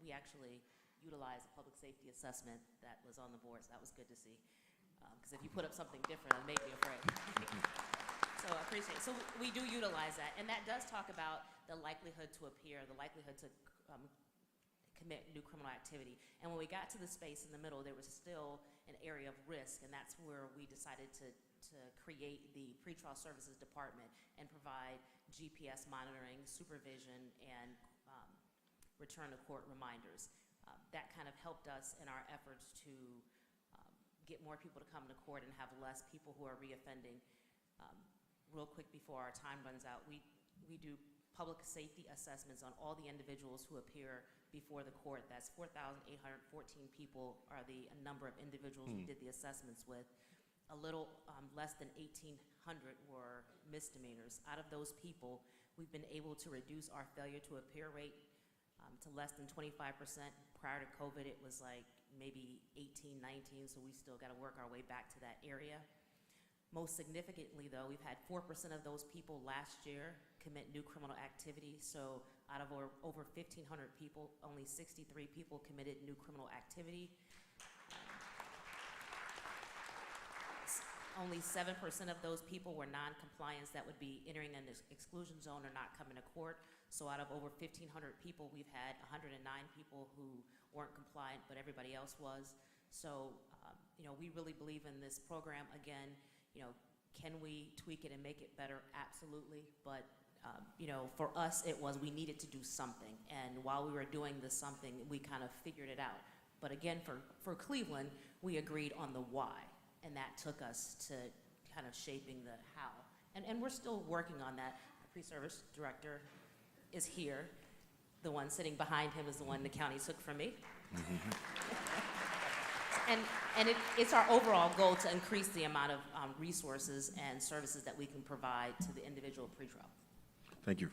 we actually utilized a public safety assessment that was on the board, so that was good to see. Because if you put up something different, it made me afraid. So I appreciate it. So we do utilize that, and that does talk about the likelihood to appear, the likelihood to commit new criminal activity. And when we got to the space in the middle, there was still an area of risk, and that's where we decided to create the Pretrial Services Department and provide GPS monitoring, supervision, and return to court reminders. That kind of helped us in our efforts to get more people to come to court and have less people who are reoffending. Real quick before our time runs out, we do public safety assessments on all the individuals who appear before the court. That's 4,814 people are the number of individuals we did the assessments with. A little less than 1,800 were misdemeanors. Out of those people, we've been able to reduce our failure to appear rate to less than 25%. Prior to COVID, it was like maybe 18, 19, so we still got to work our way back to that area. Most significantly, though, we've had 4% of those people last year commit new criminal activity. So out of over 1,500 people, only 63 people committed new criminal activity. Only 7% of those people were non-compliance that would be entering an exclusion zone or not coming to court. So out of over 1,500 people, we've had 109 people who weren't compliant, but everybody else was. So, you know, we really believe in this program. Again, you know, can we tweak it and make it better? Absolutely. But, you know, for us, it was we needed to do something. And while we were doing this something, we kind of figured it out. But again, for Cleveland, we agreed on the why. And that took us to kind of shaping the how. And we're still working on that. The pre-service director is here. The one sitting behind him is the one the county took from me. And it's our overall goal to increase the amount of resources and services that we can provide to the individual pretrial. Thank you.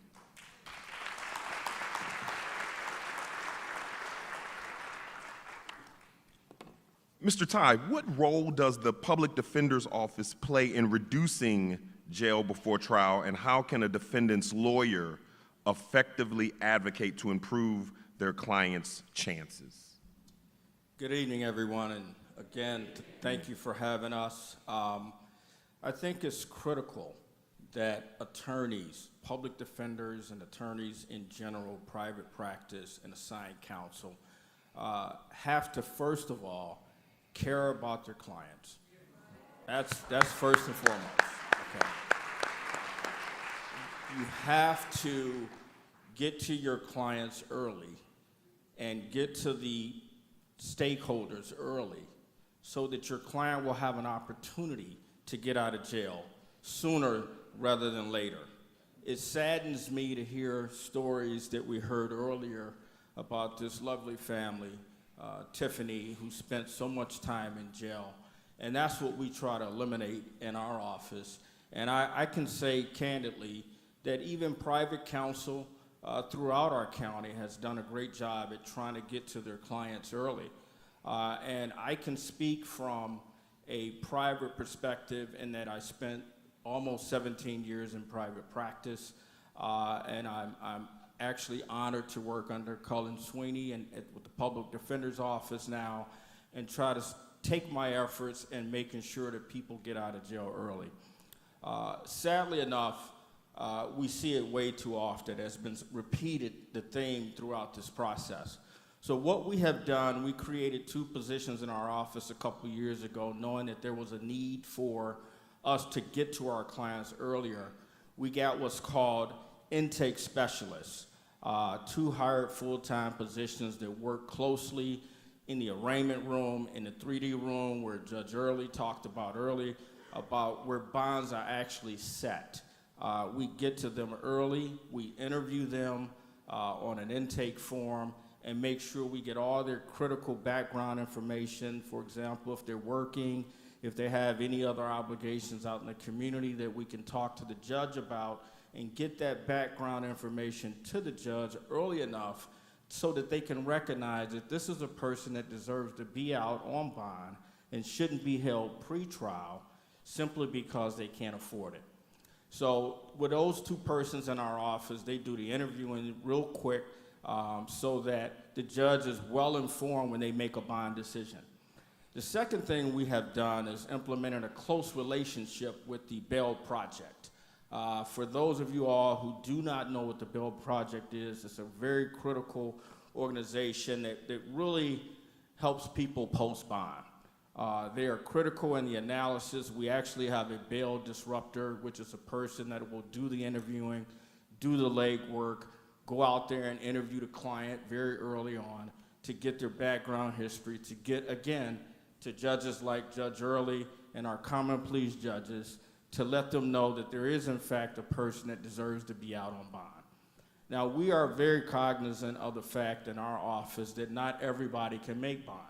Mr. Ty, what role does the Public Defender's Office play in reducing jail before trial, and how can a defendant's lawyer effectively advocate to improve their client's chances? Good evening, everyone, and again, thank you for having us. I think it's critical that attorneys, public defenders and attorneys in general, private practice and assigned counsel, have to, first of all, care about their clients. That's first and foremost. Okay. You have to get to your clients early and get to the stakeholders early so that your client will have an opportunity to get out of jail sooner rather than later. It saddens me to hear stories that we heard earlier about this lovely family, Tiffany, who spent so much time in jail. And that's what we try to eliminate in our office. And I can say candidly that even private counsel throughout our county has done a great job at trying to get to their clients early. And I can speak from a private perspective in that I spent almost 17 years in private practice, and I'm actually honored to work under Cullen Sweeney and with the Public Defender's Office now, and try to take my efforts in making sure that people get out of jail early. Sadly enough, we see it way too often. It's been repeated, the theme throughout this process. So what we have done, we created 2 positions in our office a couple years ago, knowing that there was a need for us to get to our clients earlier. We got what's called intake specialists, 2 hired full-time positions that work closely in the arraignment room, in the 3D room where Judge Early talked about earlier, about where bonds are actually set. We get to them early, we interview them on an intake form, and make sure we get all their critical background information. For example, if they're working, if they have any other obligations out in the community that we can talk to the judge about, and get that background information to the judge early enough so that they can recognize that this is a person that deserves to be out on bond and shouldn't be held pre-trial simply because they can't afford it. So with those 2 persons in our office, they do the interviewing real quick so that the judge is well informed when they make a bond decision. The second thing we have done is implemented a close relationship with the Bail Project. For those of you all who do not know what the Bail Project is, it's a very critical organization that really helps people post bond. They are critical in the analysis. We actually have a bail disruptor, which is a person that will do the interviewing, do the legwork, go out there and interview the client very early on to get their background history, to get, again, to judges like Judge Early and our common pleas judges, to let them know that there is, in fact, a person that deserves to be out on bond. Now, we are very cognizant of the fact in our office that not everybody can make bond.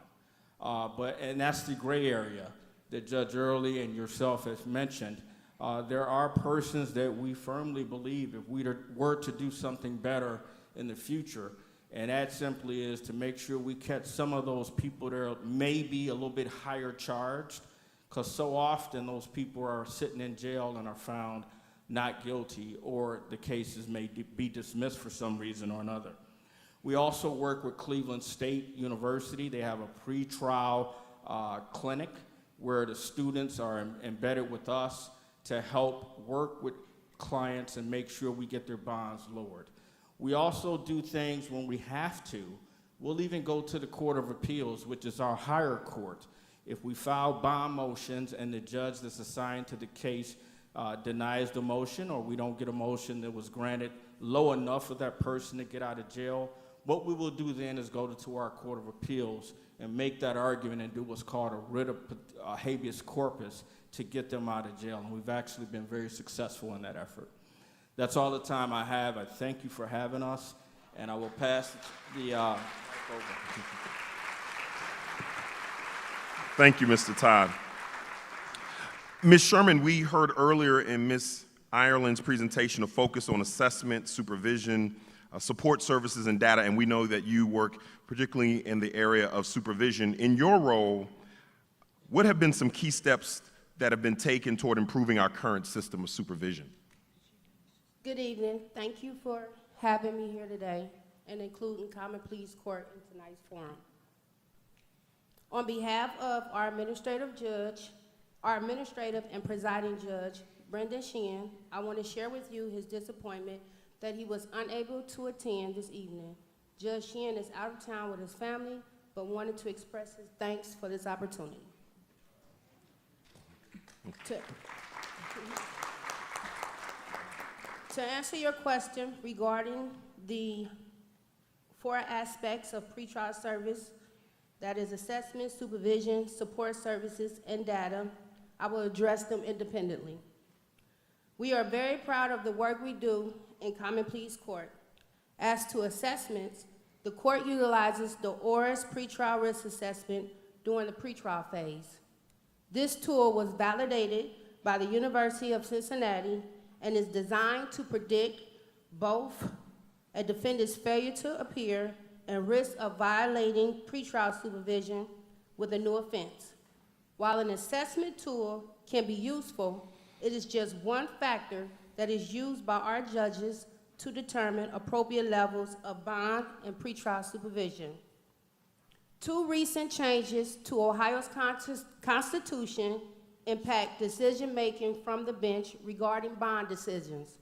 And that's the gray area that Judge Early and yourself has mentioned. There are persons that we firmly believe if we were to do something better in the future, and that simply is to make sure we catch some of those people that may be a little bit higher charged, because so often those people are sitting in jail and are found not guilty, or the cases may be dismissed for some reason or another. We also work with Cleveland State University. They have a pretrial clinic where the students are embedded with us to help work with clients and make sure we get their bonds lowered. We also do things when we have to. We'll even go to the Court of Appeals, which is our higher court. If we file bond motions and the judge that's assigned to the case denies the motion, or we don't get a motion that was granted low enough for that person to get out of jail, what we will do then is go to our Court of Appeals and make that argument and do what's called a writ of habeas corpus to get them out of jail. And we've actually been very successful in that effort. That's all the time I have. I thank you for having us, and I will pass the mic over. Thank you, Mr. Todd. Ms. Sherman, we heard earlier in Ms. Ireland's presentation a focus on assessment, supervision, support services, and data, and we know that you work particularly in the area of supervision. In your role, what have been some key steps that have been taken toward improving our current system of supervision? Good evening. Thank you for having me here today and including Common Pleas Court in tonight's forum. On behalf of our administrative and presiding judge, Brendan Sheehan, I want to share with you his disappointment that he was unable to attend this evening. Judge Sheehan is out of town with his family, but wanted to express his thanks for this opportunity. To answer your question regarding the 4 aspects of pretrial service, that is assessment, supervision, support services, and data, I will address them independently. We are very proud of the work we do in Common Pleas Court. As to assessments, the court utilizes the ORAS pretrial risk assessment during the pretrial phase. This tool was validated by the University of Cincinnati and is designed to predict both a defendant's failure to appear and risk of violating pretrial supervision with a new offense. While an assessment tool can be useful, it is just one factor that is used by our judges to determine appropriate levels of bond and pretrial supervision. 2 recent changes to Ohio's Constitution impact decision-making from the bench regarding bond decisions.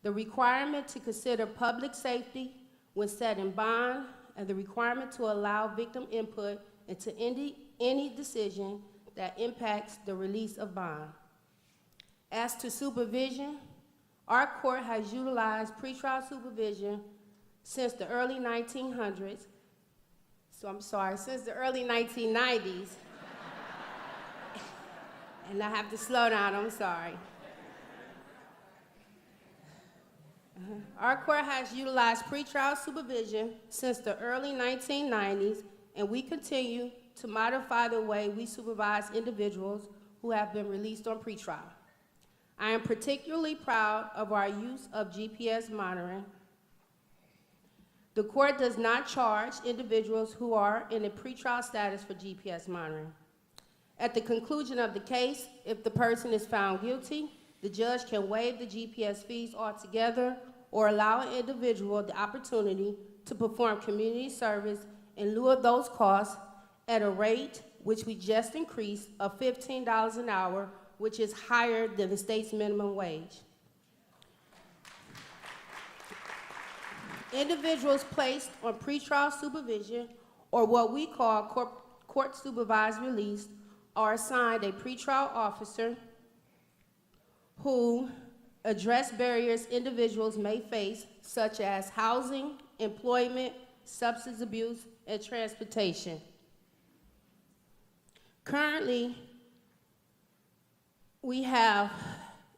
The requirement to consider public safety when setting bond and the requirement to allow victim input into any decision that impacts the release of bond. As to supervision, our court has utilized pretrial supervision since the early 1900s, since the early 1990s. And I have to slow down, I'm sorry. Our court has utilized pretrial supervision since the early 1990s, and we continue to modify the way we supervise individuals who have been released on pretrial. I am particularly proud of our use of GPS monitoring. The court does not charge individuals who are in a pretrial status for GPS monitoring. At the conclusion of the case, if the person is found guilty, the judge can waive the GPS fees altogether or allow an individual the opportunity to perform community service in lieu of those costs at a rate which we just increased of $15 an hour, which is higher than the state's minimum wage. Individuals placed on pretrial supervision, or what we call court supervised release, are assigned a pretrial officer who address barriers individuals may face, such as housing, employment, substance abuse, and transportation. Currently, we have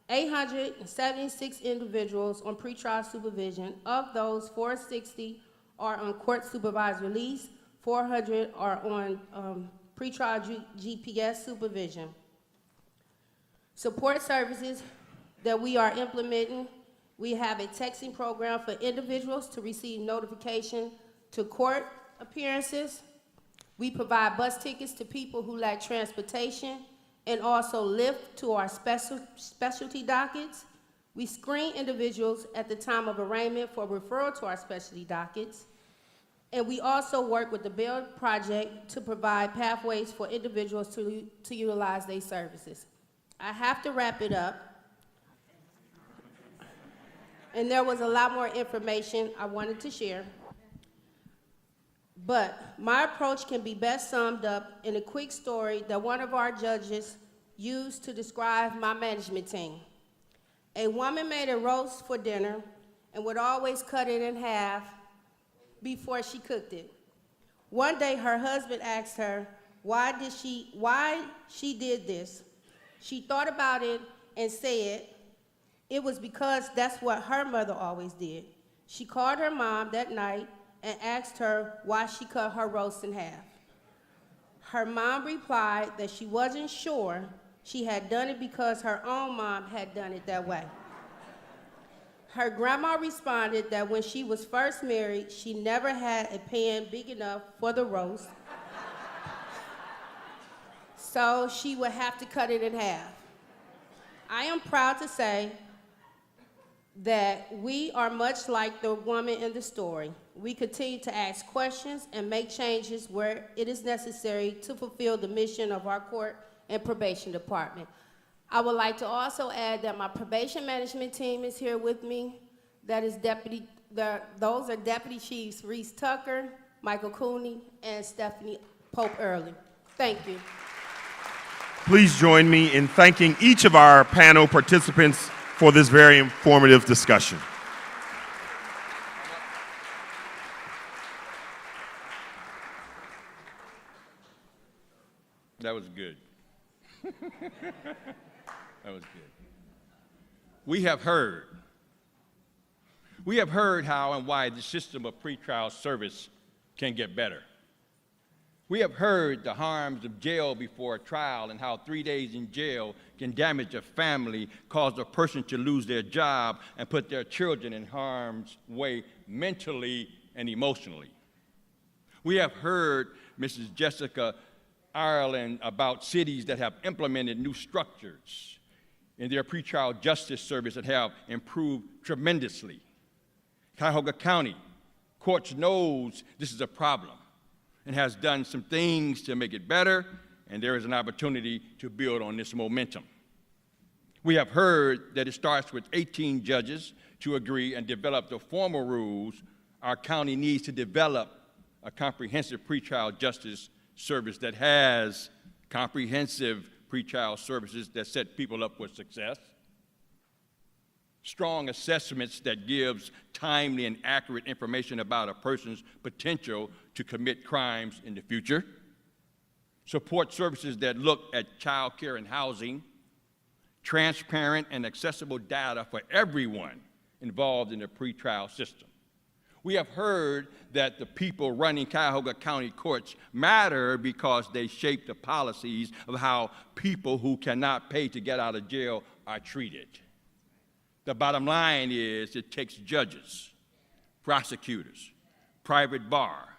876 individuals on pretrial supervision. Of those, 460 are on court supervised release, 400 are on pretrial GPS supervision. Support services that we are implementing, we have a texting program for individuals to receive notification to court appearances. We provide bus tickets to people who lack transportation and also lift to our specialty dockets. We screen individuals at the time of arraignment for referral to our specialty dockets. And we also work with the Bail Project to provide pathways for individuals to utilize their services. I have to wrap it up. And there was a lot more information I wanted to share. But my approach can be best summed up in a quick story that one of our judges used to describe my management team. A woman made a roast for dinner and would always cut it in half before she cooked it. One day her husband asked her why she did this. She thought about it and said it was because that's what her mother always did. She called her mom that night and asked her why she cut her roast in half. Her mom replied that she wasn't sure she had done it because her own mom had done it that way. Her grandma responded that when she was first married, she never had a pan big enough for the roast, so she would have to cut it in half. I am proud to say that we are much like the woman in the story. We continue to ask questions and make changes where it is necessary to fulfill the mission of our court and probation department. I would like to also add that my probation management team is here with me. That is those are Deputy Chiefs Reese Tucker, Michael Cooney, and Stephanie Pope Early. Thank you. Please join me in thanking each of our panel participants for this very informative discussion. That was good. That was good. We have heard how and why the system of pretrial service can get better. We have heard the harms of jail before a trial and how 3 days in jail can damage a family, cause a person to lose their job, and put their children in harm's way mentally and emotionally. We have heard Mrs. Jessica Ireland about cities that have implemented new structures in their pretrial justice service that have improved tremendously. Cuyahoga County courts knows this is a problem and has done some things to make it better, and there is an opportunity to build on this momentum. We have heard that it starts with 18 judges to agree and develop the formal rules. Our county needs to develop a comprehensive pretrial justice service that has comprehensive pretrial services that set people up for success, strong assessments that gives timely and accurate information about a person's potential to commit crimes in the future, support services that look at child care and housing, transparent and accessible data for everyone involved in the pretrial system. We have heard that the people running Cuyahoga County courts matter because they shape the policies of how people who cannot pay to get out of jail are treated. The bottom line is it takes judges, prosecutors, private bar,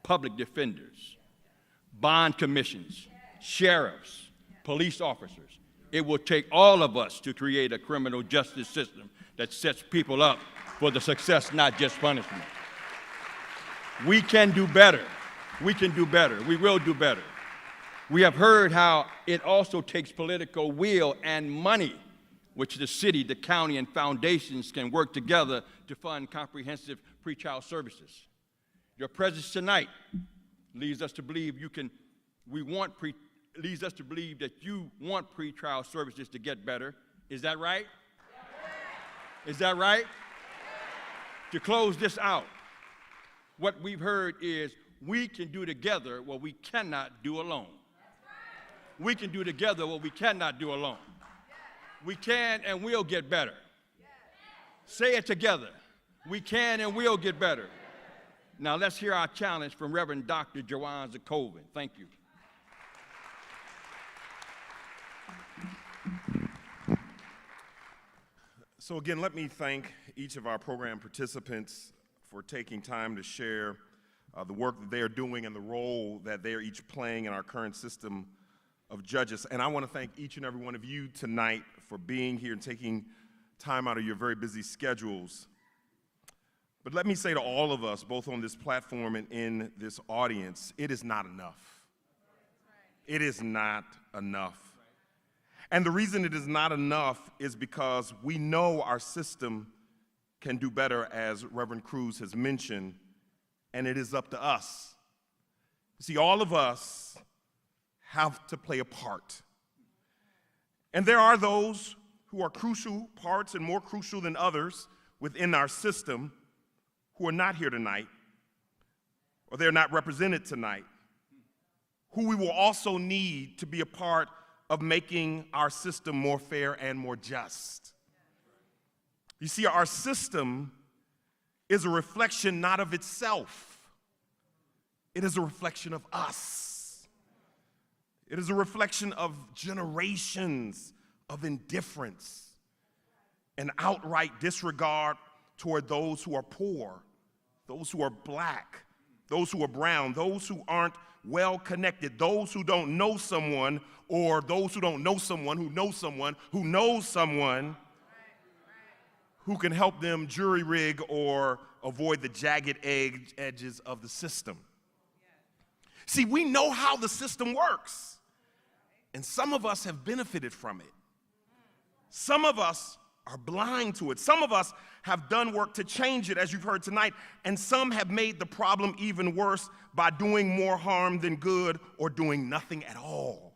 public defenders, bond commissions, sheriffs, police officers. It will take all of us to create a criminal justice system that sets people up for the success, not just punishment. We can do better. We can do better. We will do better. We have heard how it also takes political will and money, which the city, the county, and foundations can work together to fund comprehensive pretrial services. Your presence tonight leads us to believe leads us to believe that you want pretrial services to get better. Is that right? Is that right? To close this out, what we've heard is we can do together what we cannot do alone. We can do together what we cannot do alone. We can and will get better. Say it together. We can and will get better. Now let's hear our challenge from Reverend Dr. Joanne Zakoven. Thank you. So again, let me thank each of our program participants for taking time to share the work that they are doing and the role that they are each playing in our current system of judges. And I want to thank each and every one of you tonight for being here and taking time out of your very busy schedules. But let me say to all of us, both on this platform and in this audience, it is not enough. It is not enough. And the reason it is not enough is because we know our system can do better, as Reverend Cruz has mentioned, and it is up to us. See, all of us have to play a part. And there are those who are crucial parts and more crucial than others within our system who are not here tonight, or they're not represented tonight, who we will also need to be a part of making our system more fair and more just. You see, our system is a reflection not of itself. It is a reflection of us. It is a reflection of generations of indifference and outright disregard toward those who are poor, those who are black, those who are brown, those who aren't well connected, those who don't know someone, or those who don't know someone who knows someone who knows someone who can help them jury rig or avoid the jagged edges of the system. See, we know how the system works, and some of us have benefited from it. Some of us are blind to it. Some of us have done work to change it, as you've heard tonight, and some have made the problem even worse by doing more harm than good or doing nothing at all.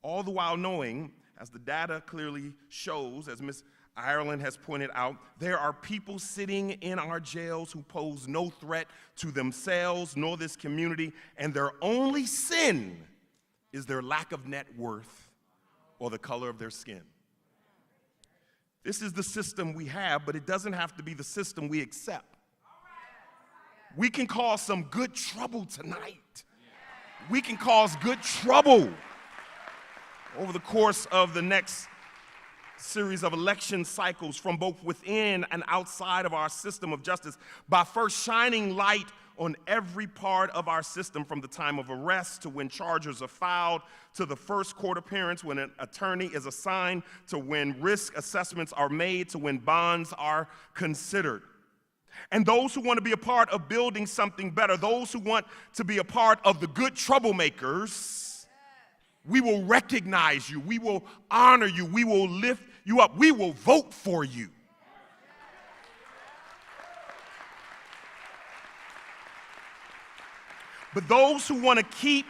All the while knowing, As the data clearly shows, as Ms. Ireland has pointed out, there are people sitting in our jails who pose no threat to themselves nor this community, and their only sin is their lack of net worth or the color of their skin. This is the system we have, but it doesn't have to be the system we accept. We can cause some good trouble tonight. We can cause good trouble over the course of the next series of election cycles from both within and outside of our system of justice by first shining light on every part of our system, from the time of arrest to when charges are filed, to the first court appearance, when an attorney is assigned, to when risk assessments are made, to when bonds are considered. And those who want to be a part of building something better, those who want to be a part of the good troublemakers, we will recognize you, we will honor you, we will lift you up, we will vote for you. But those who want to keep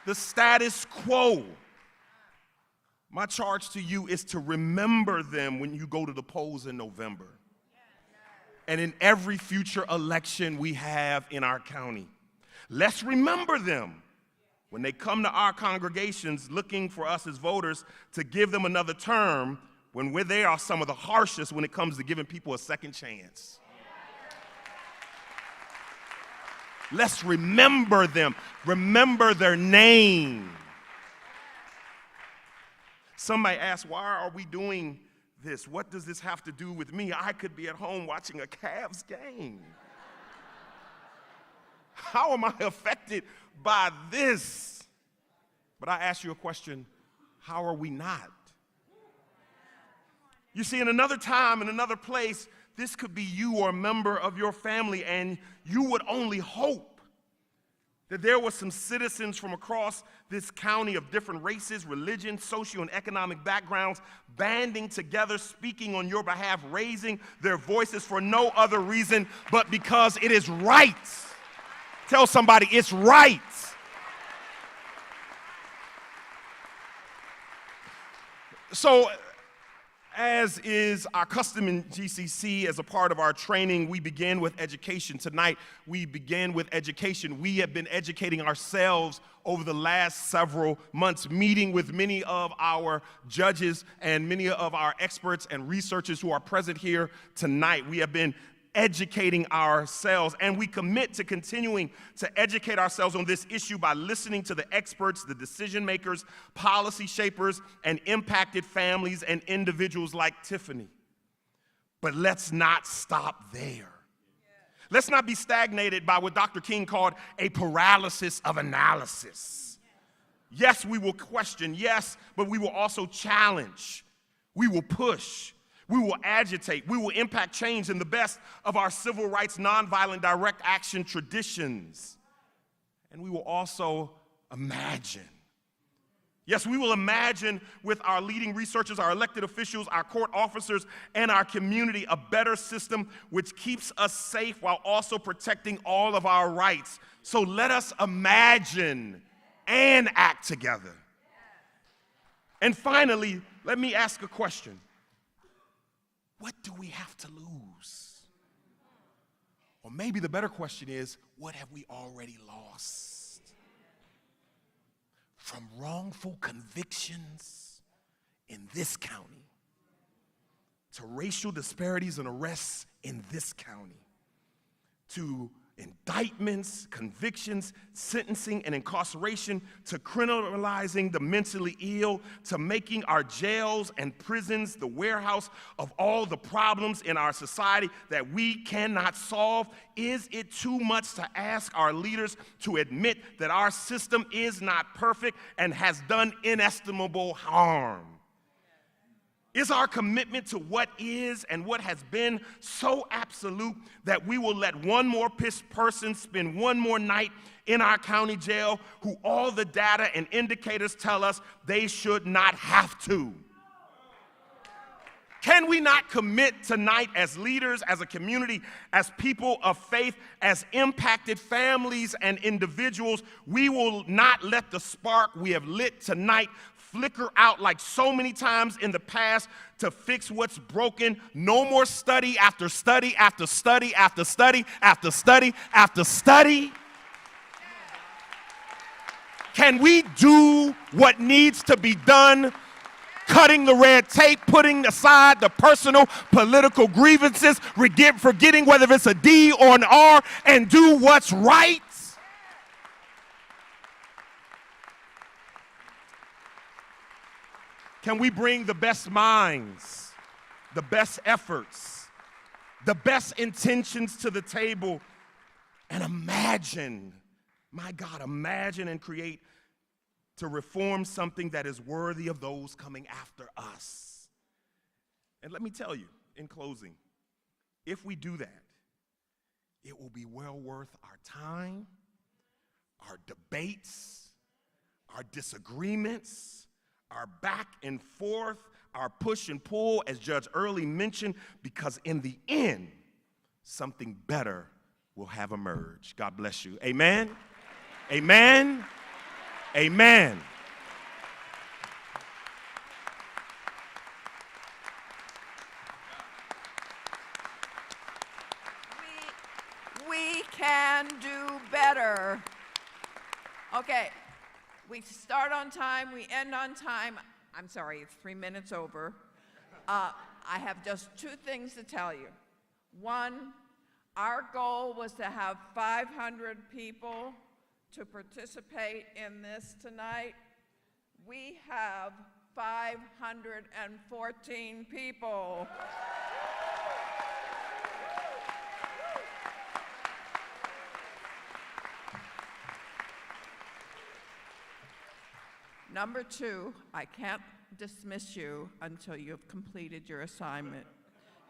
the status quo, my charge to you is to remember them when you go to the polls in November and in every future election we have in our county. Let's remember them when they come to our congregations looking for us as voters to give them another term, when they are some of the harshest when it comes to giving people a second chance. Let's remember them, remember their name. Some might ask, why are we doing this? What does this have to do with me? I could be at home watching a Cavs game. How am I affected by this? But I ask you a question, how are we not? You see, in another time, in another place, this could be you or a member of your family, and you would only hope that there were some citizens from across this county of different races, religions, socio and economic backgrounds, banding together, speaking on your behalf, raising their voices for no other reason but because it is right. Tell somebody it's right. So, as is our custom in GCC, as a part of our training, we begin with education. Tonight, we begin with education. We have been educating ourselves over the last several months, meeting with many of our judges and many of our experts and researchers who are present here tonight. We have been educating ourselves, and we commit to continuing to educate ourselves on this issue by listening to the experts, the decision makers, policy shapers, and impacted families and individuals like Tiffany. But let's not stop there. Let's not be stagnated by what Dr. King called a paralysis of analysis. Yes, we will question, yes, but we will also challenge. We will push. We will agitate. We will impact change in the best of our civil rights, nonviolent, direct action traditions. And we will also imagine. Yes, we will imagine with our leading researchers, our elected officials, our court officers, and our community a better system which keeps us safe while also protecting all of our rights. So let us imagine and act together. And finally, let me ask a question. What do we have to lose? Or maybe the better question is, what have we already lost? From wrongful convictions in this county, to racial disparities and arrests in this county, to indictments, convictions, sentencing, and incarceration, to criminalizing the mentally ill, to making our jails and prisons the warehouse of all the problems in our society that we cannot solve. Is it too much to ask our leaders to admit that our system is not perfect and has done inestimable harm? Is our commitment to what is and what has been so absolute that we will let one more person spend one more night in our county jail who all the data and indicators tell us they should not have to? Can we not commit tonight as leaders, as a community, as people of faith, as impacted families and individuals? We will not let the spark we have lit tonight flicker out like so many times in the past to fix what's broken. No more study after study after study after study after study after study. Can we do what needs to be done? Cutting the red tape, putting aside the personal political grievances, forgetting whether it's a D or an R, and do what's right? Can we bring the best minds, the best efforts, the best intentions to the table and imagine, my God, imagine and create to reform something that is worthy of those coming after us? And let me tell you, in closing, if we do that, it will be well worth our time, our debates, our disagreements, our back and forth, our push and pull, as Judge Early mentioned, because in the end, something better will have emerged. God bless you. Amen. Amen. Amen. We can do better. Okay, we start on time, we end on time. I'm sorry, it's 3 minutes over. I have just 2 things to tell you. One, our goal was to have 500 people to participate in this tonight. We have 514 people. Number 2, I can't dismiss you until you've completed your assignment.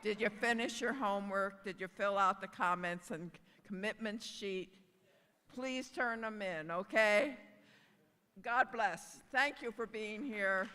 Did you finish your homework? Did you fill out the comments and commitment sheet? Please turn them in, okay? God bless. Thank you for being here.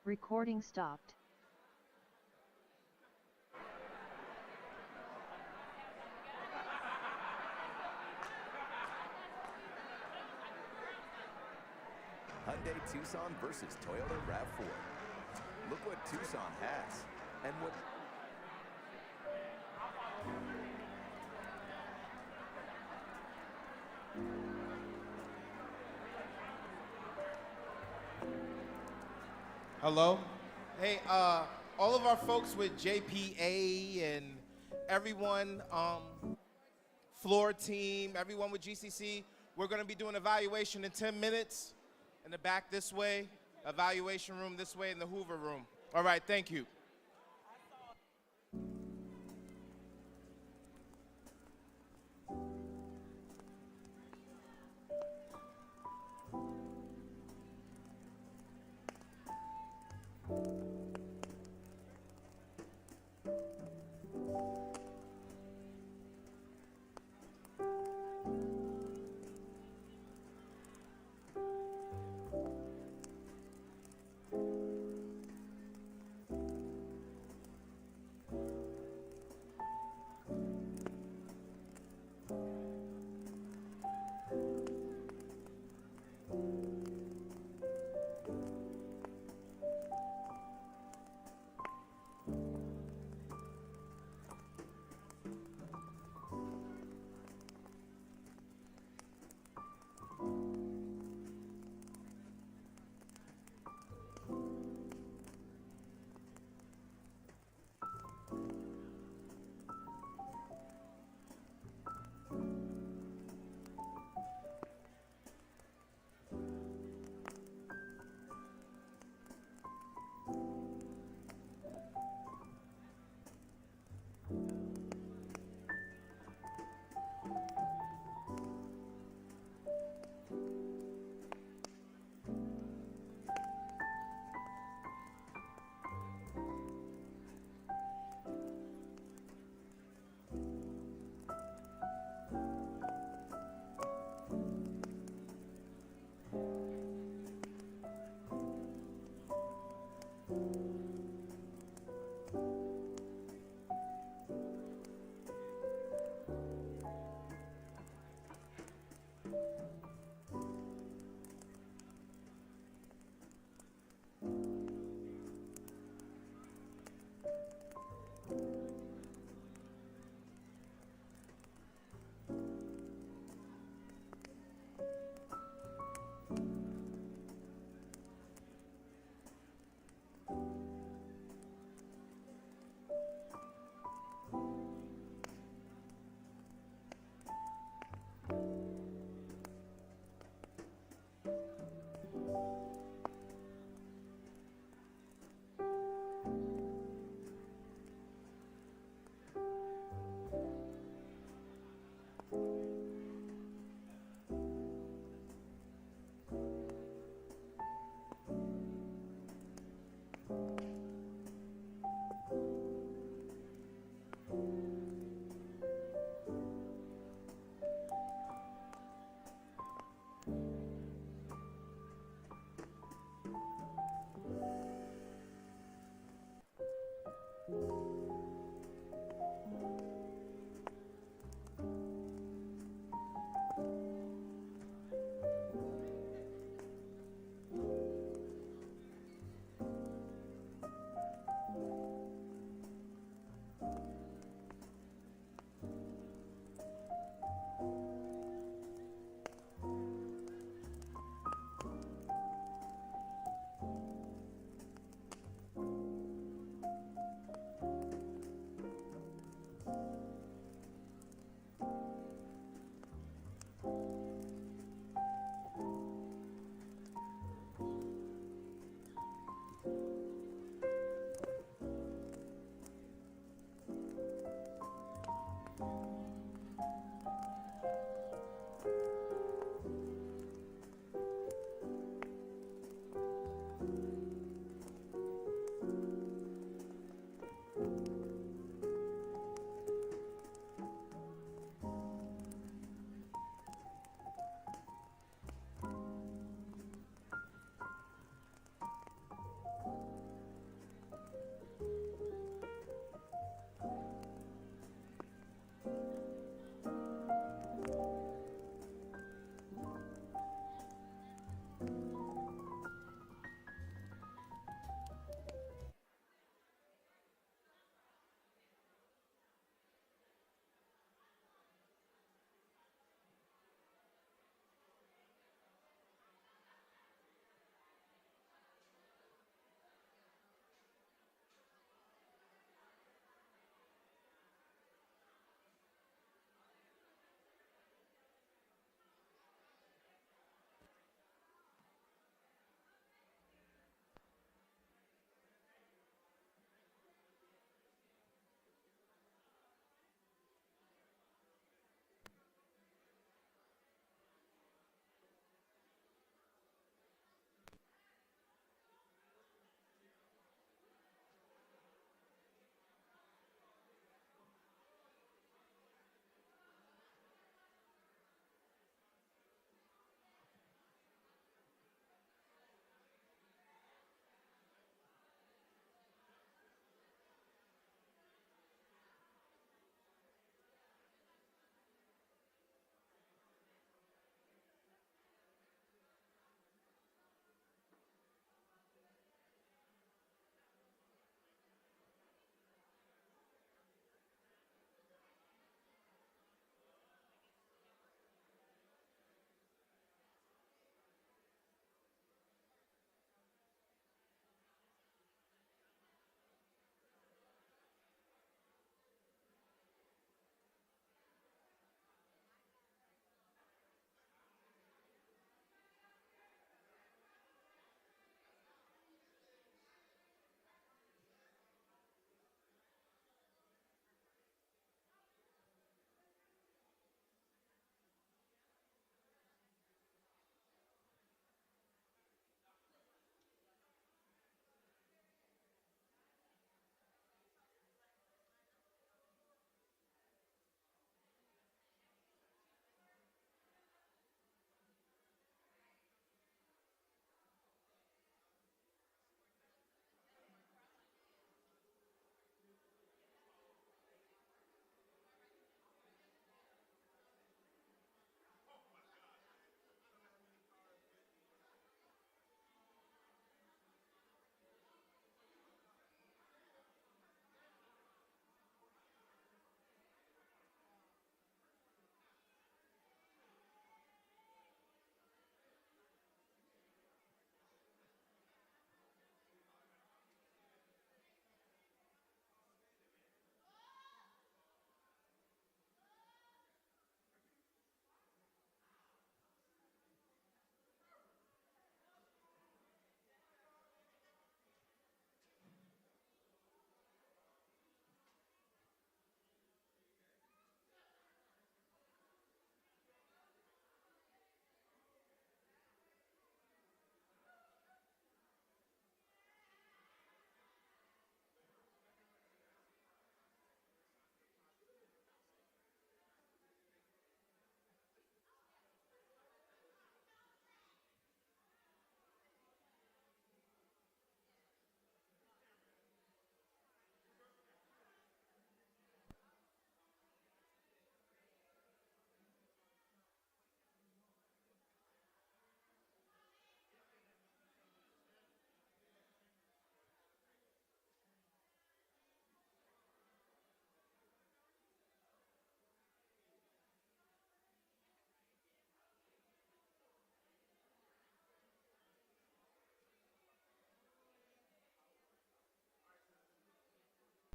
Recording stopped. Hyundai Tucson versus Toyota RAV4. Look what Tucson has, and what... Hello? Hey, all of our folks with JPA and everyone, floor team, everyone with GCC, we're gonna be doing evaluation in 10 minutes in the back this way, evaluation room this way in the Hoover room. All right, thank you.